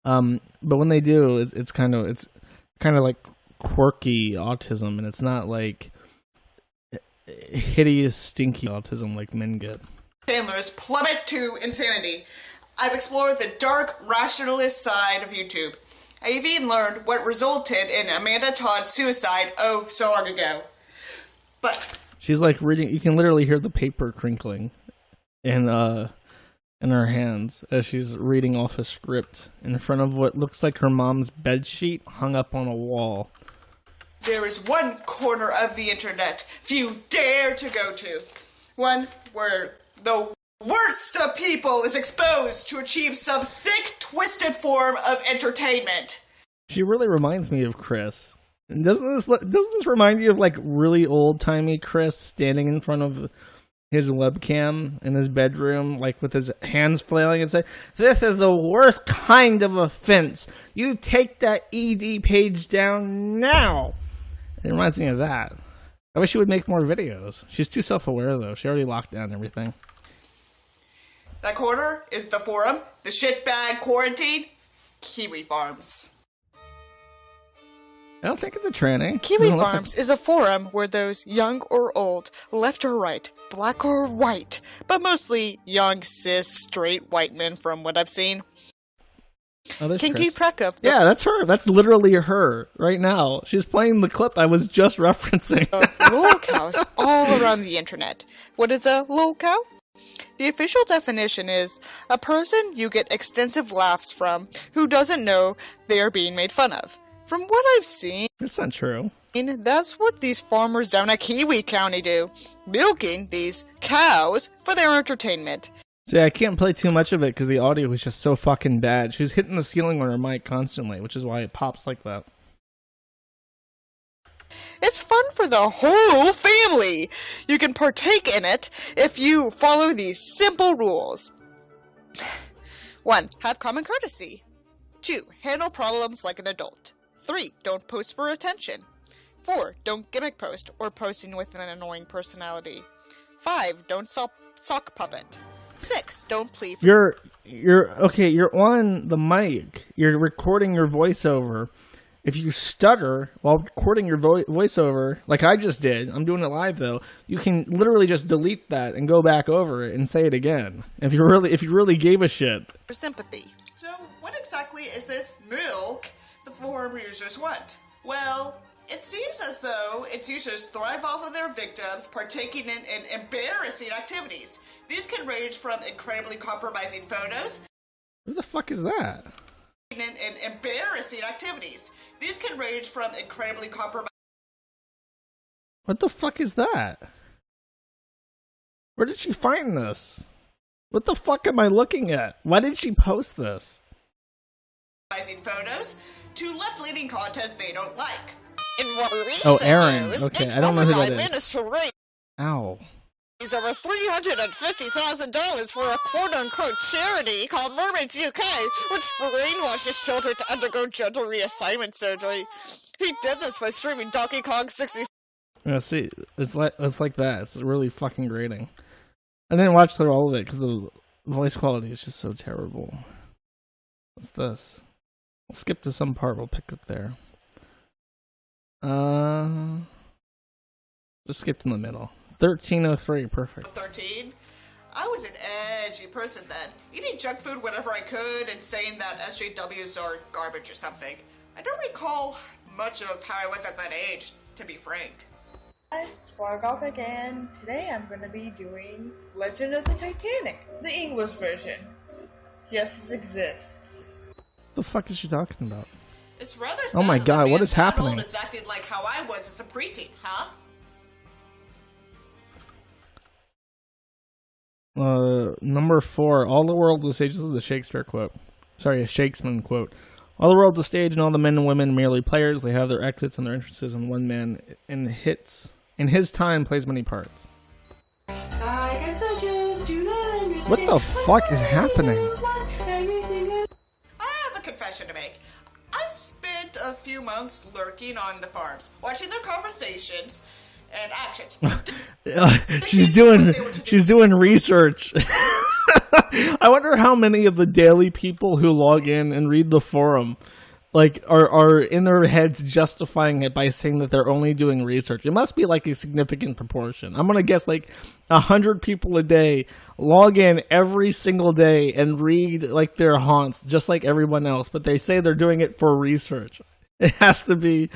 But when they do, it's kind of like quirky autism, and it's not like hideous, stinky autism like men get. Chandler's plummet to insanity. I've explored the dark, rationalist side of YouTube. I've even learned what resulted in Amanda Todd's suicide so long ago. But she's like reading. You can literally hear the paper crinkling in her hands as she's reading off a script in front of what looks like her mom's bedsheet hung up on a wall. There is one corner of the internet few dare to go to. One where the worst of people is exposed to achieve some sick, twisted form of entertainment. She really reminds me of Chris. And doesn't this remind you of like really old-timey Chris standing in front of his webcam in his bedroom, like with his hands flailing and say, "This is the worst kind of offense. You take that ED page down now." It reminds me of that. I wish she would make more videos. She's too self-aware, though. She already locked down everything. That corner is the forum, the shitbag quarantine. Kiwi Farms. I don't think it's a tranny. Kiwi Doesn't look Farms is a forum where those young or old, left or right, black or white, but mostly young, cis, straight white men from what I've seen, there's can Chris. keep track of Yeah, that's her. That's literally her right now. She's playing the clip I was just referencing. lolcows all around the internet. What is a lolcow? The official definition is a person you get extensive laughs from who doesn't know they are being made fun of. From what I've seen, That's not true. that's what these farmers down at Kiwi County do, milking these cows for their entertainment. See, I can't play too much of it because the audio was just so fucking bad. She's hitting the ceiling on her mic constantly, which is why it pops like that. It's fun for the whole family. You can partake in it if you follow these simple rules. 1. Have common courtesy. 2. Handle problems like an adult. 3. Don't post for attention. 4. Don't gimmick post or posting with an annoying personality. 5. Don't sock puppet. 6. Don't plead for... You're on the mic. You're recording your voiceover. If you stutter while recording your voiceover, like I just did, I'm doing it live though, you can literally just delete that and go back over it and say it again. If you really gave a shit. For sympathy. So, what exactly is this milk the forum users want? Well, it seems as though its users thrive off of their victims partaking in embarrassing activities. These can range from incredibly compromising photos. Who the fuck is that? In embarrassing activities. These can range from incredibly compromising. What the fuck is that? Where did she find this? What the fuck am I looking at? Why did she post this? Photos to left-leaning content they don't like. In more Oh, recent Aaron. news, Okay, I don't know who that is. managed to raise Ow. over $350,000 for a quote-unquote charity called Mermaids UK, which brainwashes children to undergo gender reassignment surgery. He did this by streaming Donkey Kong 64. Yeah, see, it's like that. It's really fucking grating. I didn't watch through all of it because the voice quality is just so terrible. What's this? We'll skip to some part. We'll pick up there. Just skip in the middle. 1303, perfect. 13. I was an edgy person then, eating junk food whenever I could and saying that SJWs are garbage or something. I don't recall much of how I was at that age, to be frank. Guys, Spargoth again. Today I'm going to be doing Legend of the Titanic, the English version. Yes, it exists. What the fuck is she talking about? It's rather Oh my god, what is happening? is acting like how I was as a preteen, huh? Number 4. All the world's a stage. This is the Shakespeare quote. Sorry, a Shakespeare quote. All the world's a stage, and all the men and women merely players. They have their exits and their entrances, and one man in his time plays many parts. I guess I just do not understand. What the fuck is happening? I have a confession to make. I've spent a few months lurking on the farms, watching their conversations and actions. She's doing research. I wonder how many of the daily people who log in and read the forum are in their heads justifying it by saying that they're only doing research. It must be like a significant proportion. I'm gonna guess like 100 people a day log in every single day and read like their haunts just like everyone else, but they say they're doing it for research. It has to be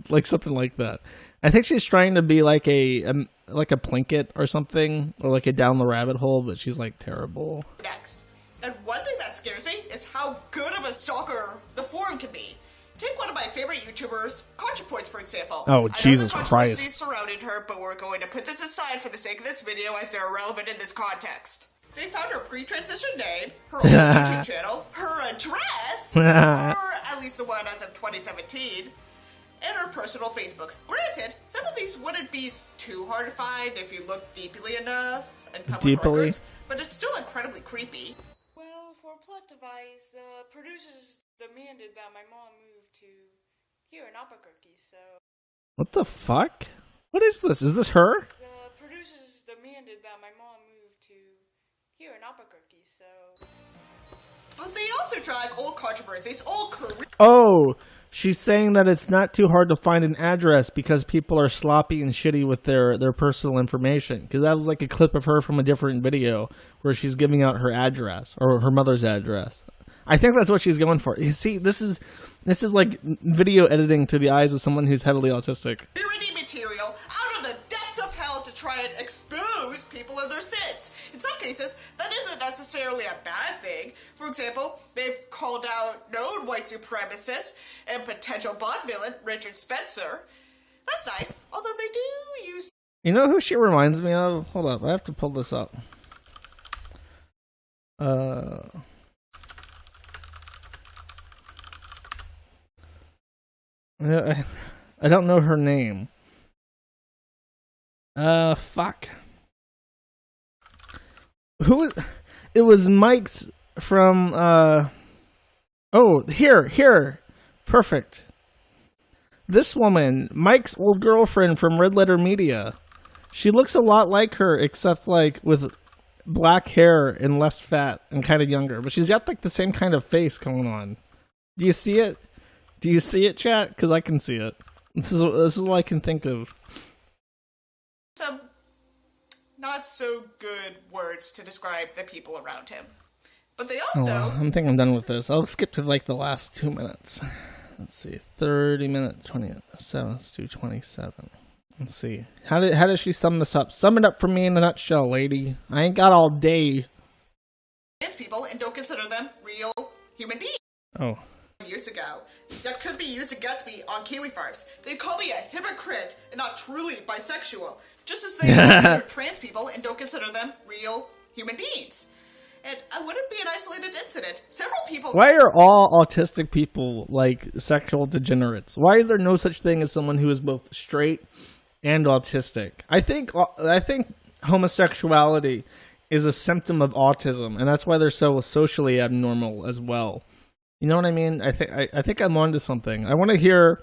like something like that. I think she's trying to be like a Plinkett or something, or like a down the rabbit hole, but she's like terrible. Next. And one thing that scares me is how good of a stalker the forum can be. Take one of my favorite YouTubers, ContraPoints, for example. Oh, Jesus I know the Christ. controversies surrounding her, but we're going to put this aside for the sake of this video as they're irrelevant in this context. They found her pre-transition name, her old YouTube channel, her address, or at least the one as of 2017, and her personal Facebook. Granted, some of these wouldn't be too hard to find if you look deeply enough in public records, but it's still incredibly creepy. Well, for a plot device, the producers demanded that my mom move to here in Albuquerque, so... What the fuck? What is this? Is this her? The producers demanded that my mom move to here in Albuquerque, so... but they also drag old controversies, old career. Oh, she's saying that it's not too hard to find an address because people are sloppy and shitty with their personal information. Because that was like a clip of her from a different video where she's giving out her address or her mother's address. I think that's what she's going for. You see, this is like video editing through the eyes of someone who's heavily autistic. Purity material out of the depths of hell to try and expose people of their sins. In some cases, that isn't necessarily a bad thing. For example, they've called out known white supremacist and potential Bond villain Richard Spencer. That's nice, although they do use... You know who she reminds me of? Hold up, I have to pull this up. I don't know her name. Fuck. It was Mike's from, oh, here. Perfect. This woman, Mike's old girlfriend from Red Letter Media. She looks a lot like her, except, like, with black hair and less fat and kind of younger. But she's got, like, the same kind of face going on. Do you see it? Do you see it, chat? Because I can see it. This is all I can think of. Some not so good words to describe the people around him. But they also... I think I'm done with this. I'll skip to like the last 2 minutes. Let's see. 30 minutes, 27. Let's do 27. Let's see. How does she sum this up? Sum it up for me in a nutshell, lady. I ain't got all day. Trans people and don't consider them real human beings. Oh. Years ago, that could be used against me on Kiwi farms. They'd call me a hypocrite and not truly bisexual, just as they consider trans people and don't consider them real human beings. And I wouldn't be an isolated incident. Several people... Why are all autistic people like sexual degenerates? Why is there no such thing as someone who is both straight and autistic? I think homosexuality is a symptom of autism, and that's why they're so socially abnormal as well. You know what I mean? I think I'm onto something. I want to hear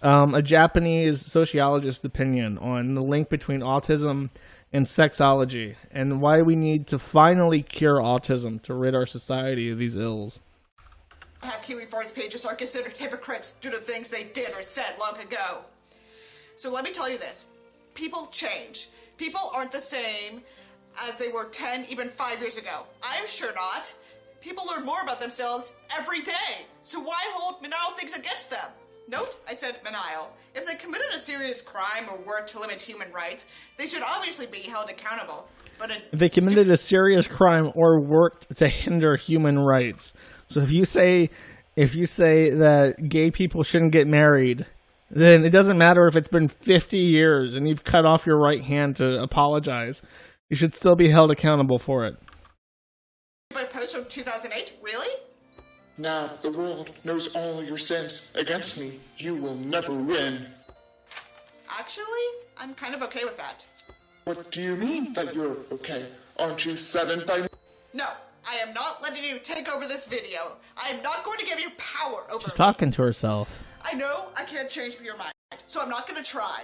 a Japanese sociologist's opinion on the link between autism and sexology, and why we need to finally cure autism to rid our society of these ills. Have Kiwi farms pages are considered hypocrites due to things they did or said long ago. So let me tell you this. People change. People aren't the same as they were 10, even 5 years ago. I'm sure not. People learn more about themselves every day, so why hold Manial things against them? Note, I said Manial. If they committed a serious crime or worked to limit human rights, they should obviously be held accountable. But if they committed a serious crime or worked to hinder human rights. So if you say that gay people shouldn't get married, then it doesn't matter if it's been 50 years and you've cut off your right hand to apologize. You should still be held accountable for it. By post from 2008? Really? Now the world knows all your sins against me. You will never win. Actually, I'm kind of okay with that. What do you mean that you're okay? Aren't you saddened by me? No, I am not letting you take over this video. I am not going to give you power over She's talking to herself. I know I can't change your mind, so I'm not going to try.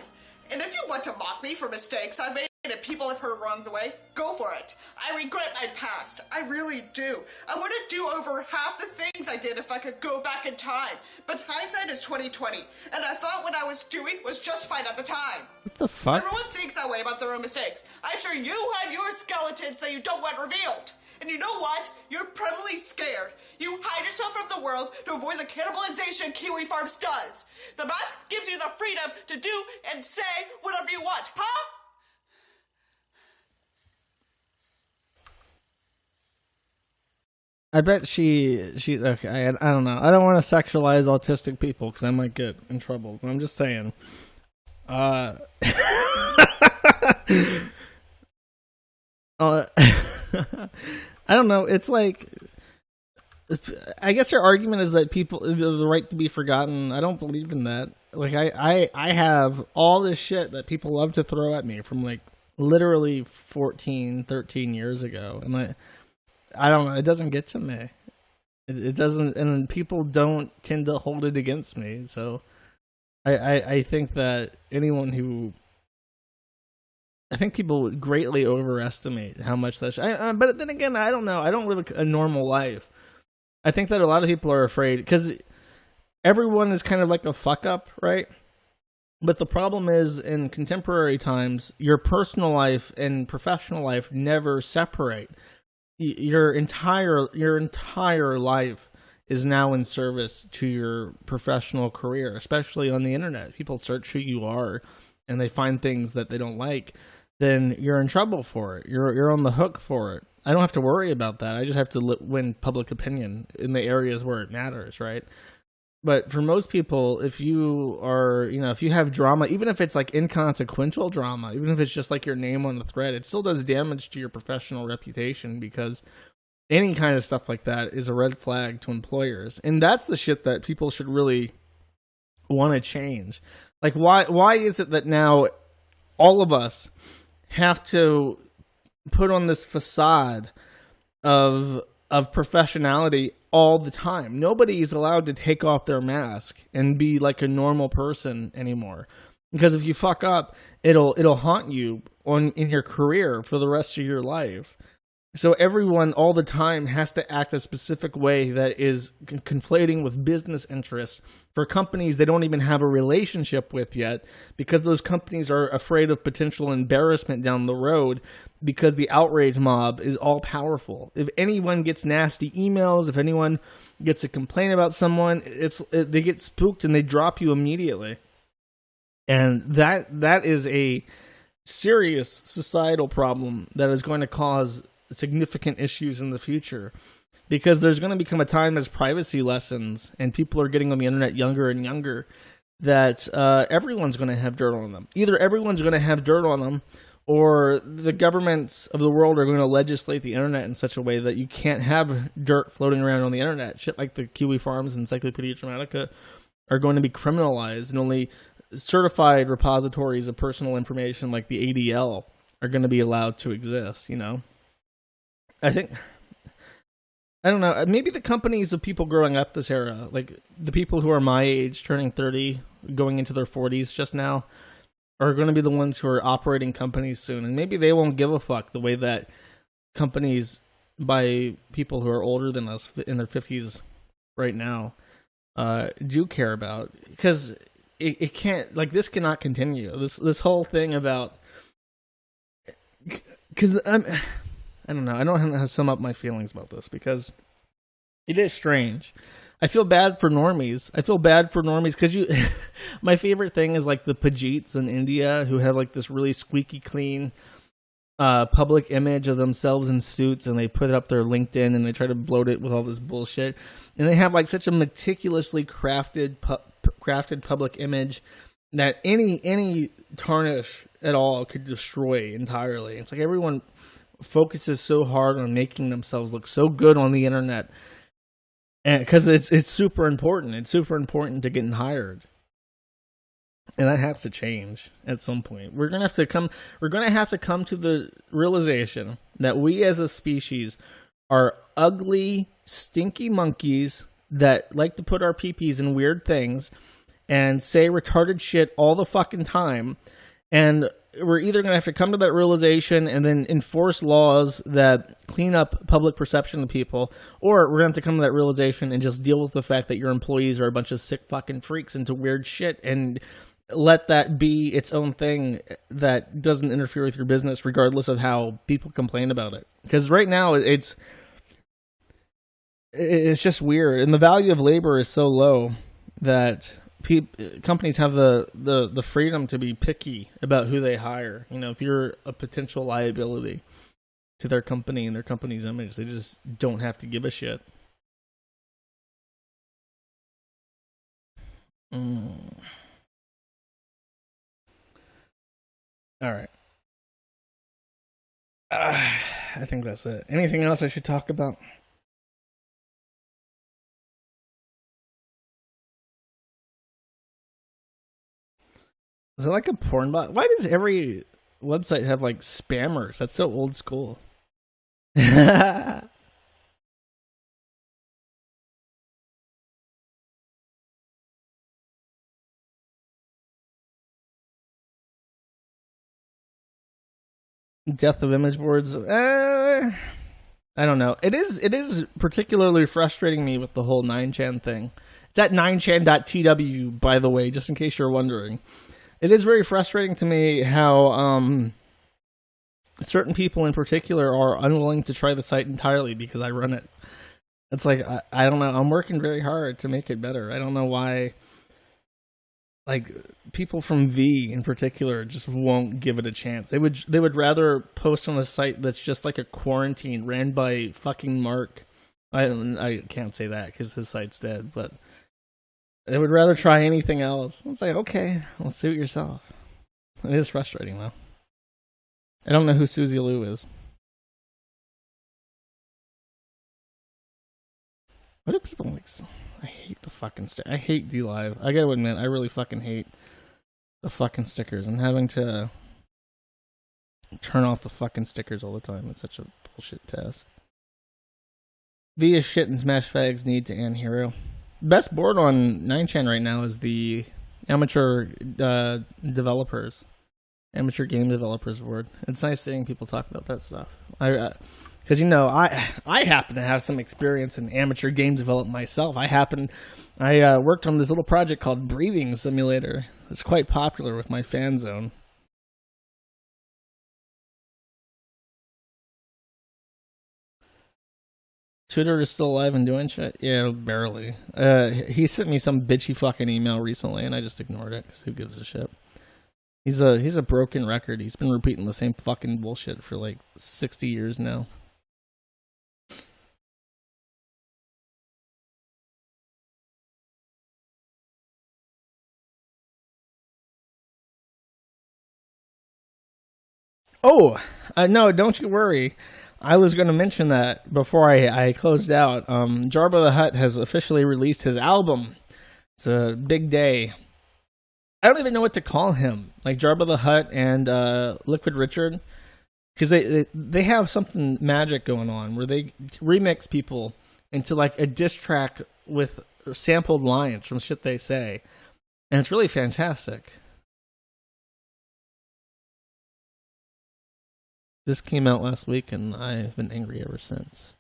And if you want to mock me for mistakes I've made and people have heard wrong the way, go for it. I regret my past. I really do. I want to do over half the things I did if I could go back in time. But hindsight is 20/20, and I thought what I was doing was just fine at the time. What the fuck? Everyone thinks that way about their own mistakes. I'm sure you have your skeletons that you don't want revealed. And you know what? You're probably scared. You hide yourself from the world to avoid the cannibalization Kiwi Farms does. The mask gives you the freedom to do and say whatever you want, huh? I bet she okay, I don't know. I don't want to sexualize autistic people because I might get in trouble. But I'm just saying. I don't know. It's like, I guess your argument is that people have the right to be forgotten. I don't believe in that. Like, I have all this shit that people love to throw at me from like literally 14, 13 years ago, and I don't know. It doesn't get to me. It doesn't, and people don't tend to hold it against me. So, I think that anyone who, I think people greatly overestimate how much that. But then again, I don't know. I don't live a normal life, I think that a lot of people are afraid because everyone is kind of like a fuck up, right? But the problem is, in contemporary times, your personal life and professional life never separate. Your entire life is now in service to your professional career, especially on the internet. People search who you are, and they find things that they don't like. Then you're in trouble for it. You're on the hook for it. I don't have to worry about that. I just have to win public opinion in the areas where it matters, right? But for most people, if you are, if you have drama, even if it's like inconsequential drama, even if it's just like your name on the thread, it still does damage to your professional reputation, because any kind of stuff like that is a red flag to employers. And that's the shit that people should really want to change. Like, why is it that now all of us have to put on this facade of professionality all the time? Nobody is allowed to take off their mask and be like a normal person anymore, because if you fuck up, it'll haunt you in your career for the rest of your life. So everyone all the time has to act a specific way that is conflating with business interests for companies they don't even have a relationship with yet, because those companies are afraid of potential embarrassment down the road, because the outrage mob is all powerful. If anyone gets nasty emails, if anyone gets a complaint about someone, they get spooked and they drop you immediately. And that is a serious societal problem that is going to cause significant issues in the future, because there's going to become a time as privacy lessons and people are getting on the internet younger and younger, that everyone's going to have dirt on them. Either everyone's going to have dirt on them, or the governments of the world are going to legislate the internet in such a way that you can't have dirt floating around on the internet. Shit like the Kiwi Farms and Encyclopedia Dramatica are going to be criminalized, and only certified repositories of personal information like the ADL are going to be allowed to exist, I don't know, maybe the companies of people growing up this era, like the people who are my age, turning 30, going into their 40s just now, are going to be the ones who are operating companies soon. And maybe they won't give a fuck the way that companies by people who are older than us in their 50s right now do care about. Because it can't, like, this cannot continue. This whole thing about... Because I don't know. I don't know how to sum up my feelings about this, because it is strange. I feel bad for normies. Because my favorite thing is like the Pajeets in India, who have like this really squeaky clean public image of themselves in suits, and they put it up their LinkedIn and they try to bloat it with all this bullshit. And they have like such a meticulously crafted public image that any tarnish at all could destroy entirely. It's like everyone focuses so hard on making themselves look so good on the internet, and because it's super important. It's super important to getting hired, and that has to change at some point. We're gonna have to come to the realization that we as a species are ugly, stinky monkeys that like to put our peepees in weird things and say retarded shit all the fucking time. And we're either going to have to come to that realization and then enforce laws that clean up public perception of people, or we're going to have to come to that realization and just deal with the fact that your employees are a bunch of sick fucking freaks into weird shit, and let that be its own thing that doesn't interfere with your business, regardless of how people complain about it. Because right now it's just weird, and the value of labor is so low that companies have the freedom to be picky about who they hire. If you're a potential liability to their company and their company's image, they just don't have to give a shit. All right. I think that's it. Anything else I should talk about? Is it like a porn bot? Why does every website have like spammers? That's so old school. Death of image boards. I don't know. It is particularly frustrating me with the whole 9chan thing. It's at 9chan.tw, by the way, just in case you're wondering. It is very frustrating to me how certain people in particular are unwilling to try the site entirely because I run it. It's like, I don't know. I'm working very hard to make it better. I don't know why, like, people from V in particular just won't give it a chance. They would rather post on a site that's just like a quarantine ran by fucking Mark. I can't say that because his site's dead, but they would rather try anything else. It's like, okay, well, suit yourself. It is frustrating, though. I don't know who Susie Lou is. What do people like? I hate the fucking I hate DLive. I gotta admit, I really fucking hate the fucking stickers and having to turn off the fucking stickers all the time. It's such a bullshit task. V is shit and Smash Fags need to end hero. Best board on 9chan right now is the amateur developers. Amateur game developers board. It's nice seeing people talk about that stuff. Because, you know, I happen to have some experience in amateur game development myself. I worked on this little project called Breathing Simulator. It's quite popular with my fan zone. Twitter is still alive and doing shit? Yeah, barely. He sent me some bitchy fucking email recently, and I just ignored it, because who gives a shit? He's a broken record. He's been repeating the same fucking bullshit for like 60 years now. Oh, no, don't you worry. I was going to mention that before I closed out. Jabba the Hutt has officially released his album. It's a big day. I don't even know what to call him. Like Jabba the Hutt and Liquid Richard. Because they have something magic going on where they remix people into like a diss track with sampled lines from shit they say. And it's really fantastic. This came out last week, and I've been angry ever since.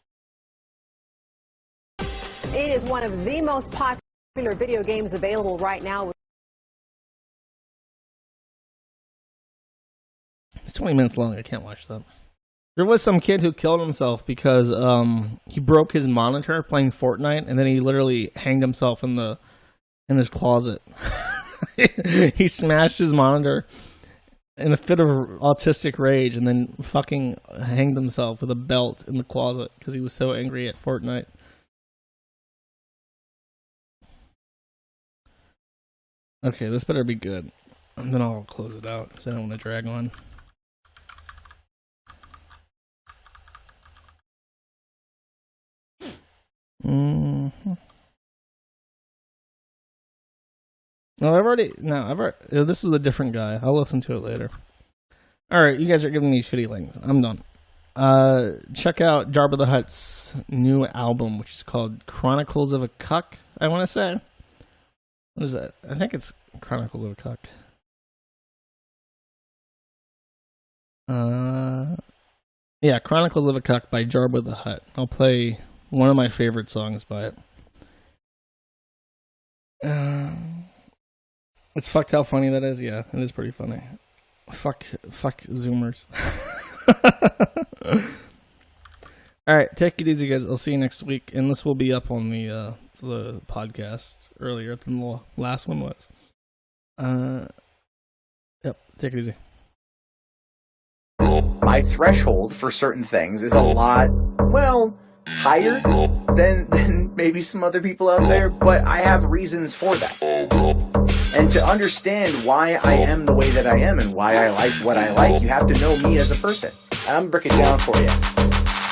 It is one of the most popular video games available right now. It's 20 minutes long. I can't watch that. There was some kid who killed himself because he broke his monitor playing Fortnite, and then he literally hanged himself in his closet. He smashed his monitor in a fit of autistic rage, and then fucking hanged himself with a belt in the closet because he was so angry at Fortnite. Okay, this better be good. And then I'll close it out because I don't want to drag on. Mm-hmm. No, this is a different guy. I'll listen to it later. Alright, you guys are giving me shitty links. I'm done. Check out Jabba the Hutt's new album, which is called Chronicles of a Cuck, I want to say. What is that? I think it's Chronicles of a Cuck. Yeah, Chronicles of a Cuck by Jabba the Hutt. I'll play one of my favorite songs by it. It's fucked how funny that is. Yeah, it is pretty funny. Fuck Zoomers. Alright, take it easy, guys. I'll see you next week. And this will be up on the podcast earlier than the last one was. Yep, take it easy. My threshold for certain things is a lot, well, higher than maybe some other people out there, but I have reasons for that. And to understand why I am the way that I am and why I like what I like, you have to know me as a person. And I'm breaking it down for you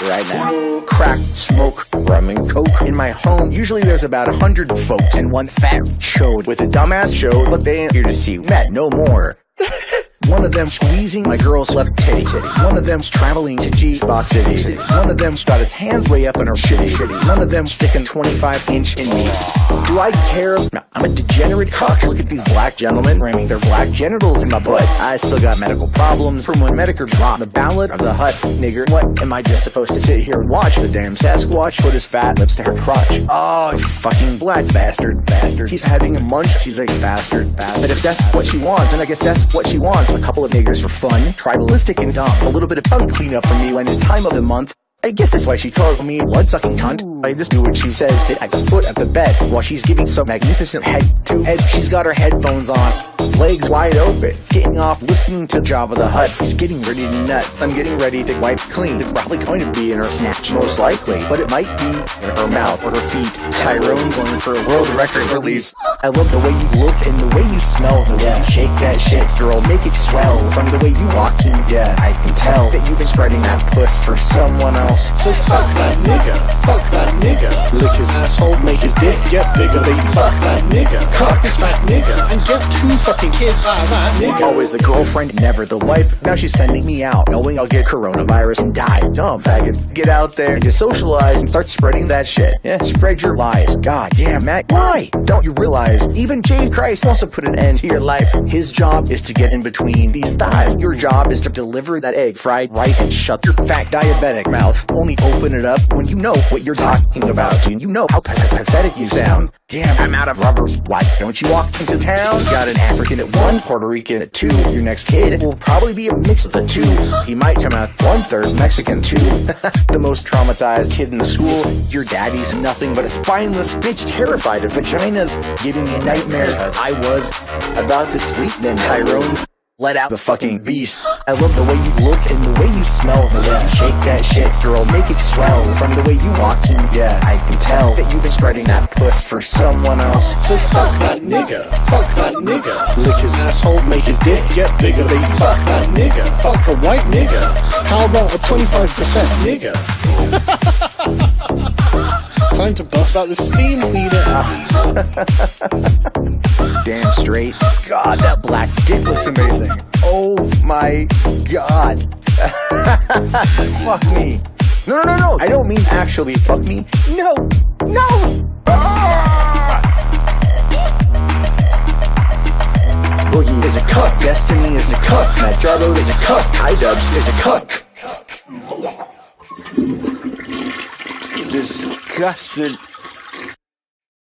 right now. Crack, smoke, rum and coke. In my home, usually there's about 100 folks and one fat chode with a dumbass chode. Look, they ain't here to see Matt no more. One One of them squeezing my girl's left titty. One of them's traveling to G-Spot City. One of them's got his hands way up in her shitty. One of them sticking 25-inch in me. Do I care? No, I'm a degenerate cuck. Look at these black gentlemen ramming their black genitals in my butt. I still got medical problems from when Medicare dropped the ballad of the hut, nigger. What am I just supposed to sit here and watch? The damn Sasquatch put his fat lips to her crotch. Oh, you fucking black bastard. He's having a munch. She's like, bastard. But if that's what she wants, and I guess that's what she wants, a couple of niggers for fun, tribalistic and dumb, a little bit of tongue cleanup for me when it's time of the month. I guess that's why she calls me blood-sucking cunt. I just do what she says, sit at the foot of the bed while she's giving some magnificent head to head. She's got her headphones on, legs wide open, getting off listening to Jabba the Hutt. He's getting ready to nut. I'm getting ready to wipe clean. It's probably going to be in her snatch, most likely, but it might be in her mouth or her feet. Tyrone going for a world record release. I love the way you look and the way you smell, the way you shake that shit, girl, make it swell. From the way you walk in, yeah, I can tell that you've been spreading that puss for someone else. So fuck that nigga, lick his asshole, make his dick get bigger. They fuck that nigga, cock this fat nigga, and get 2 fucking kids out of that nigga. Always the girlfriend, never the wife. Now she's sending me out, knowing I'll get coronavirus and die. Dumb faggot. Get out there and just socialize and start spreading that shit. Yeah, spread your lies. God damn, Matt, why? Don't you realize even J. Christ wants to put an end to your life? His job is to get in between these thighs. Your job is to deliver that egg, fried rice, and shut your fat diabetic mouth. Only open it up when you know what you're talking about, and you know how pathetic you sound. Damn, I'm out of rubber. Why don't you walk into town? Got an African at 1, Puerto Rican at 2. Your next kid will probably be a mix of the 2. He might come out 1/3 Mexican too. The most traumatized kid in the school. Your daddy's nothing but a spineless bitch terrified of vaginas, giving me nightmares as I was about to sleep. Then Tyrone let out the fucking beast. I love the way you look and the way you smell. Yeah, shake that shit, girl, make it swell. From the way you walk in, yeah, I can tell that you've been spreading that puss for someone else. So fuck that nigga, lick his asshole, make his dick get bigger. They fuck that nigga, fuck a white nigga. How about a 25% nigga? It's time to bust out the steam cleaner. Damn straight. God, that black dick looks amazing. Oh my god. Fuck me. No. I don't mean actually fuck me. No. Boogie is a cuck. Destiny is a cuck. Matt Jarbo is a cuck. Hi-Dubs is a cuck. Disgusted.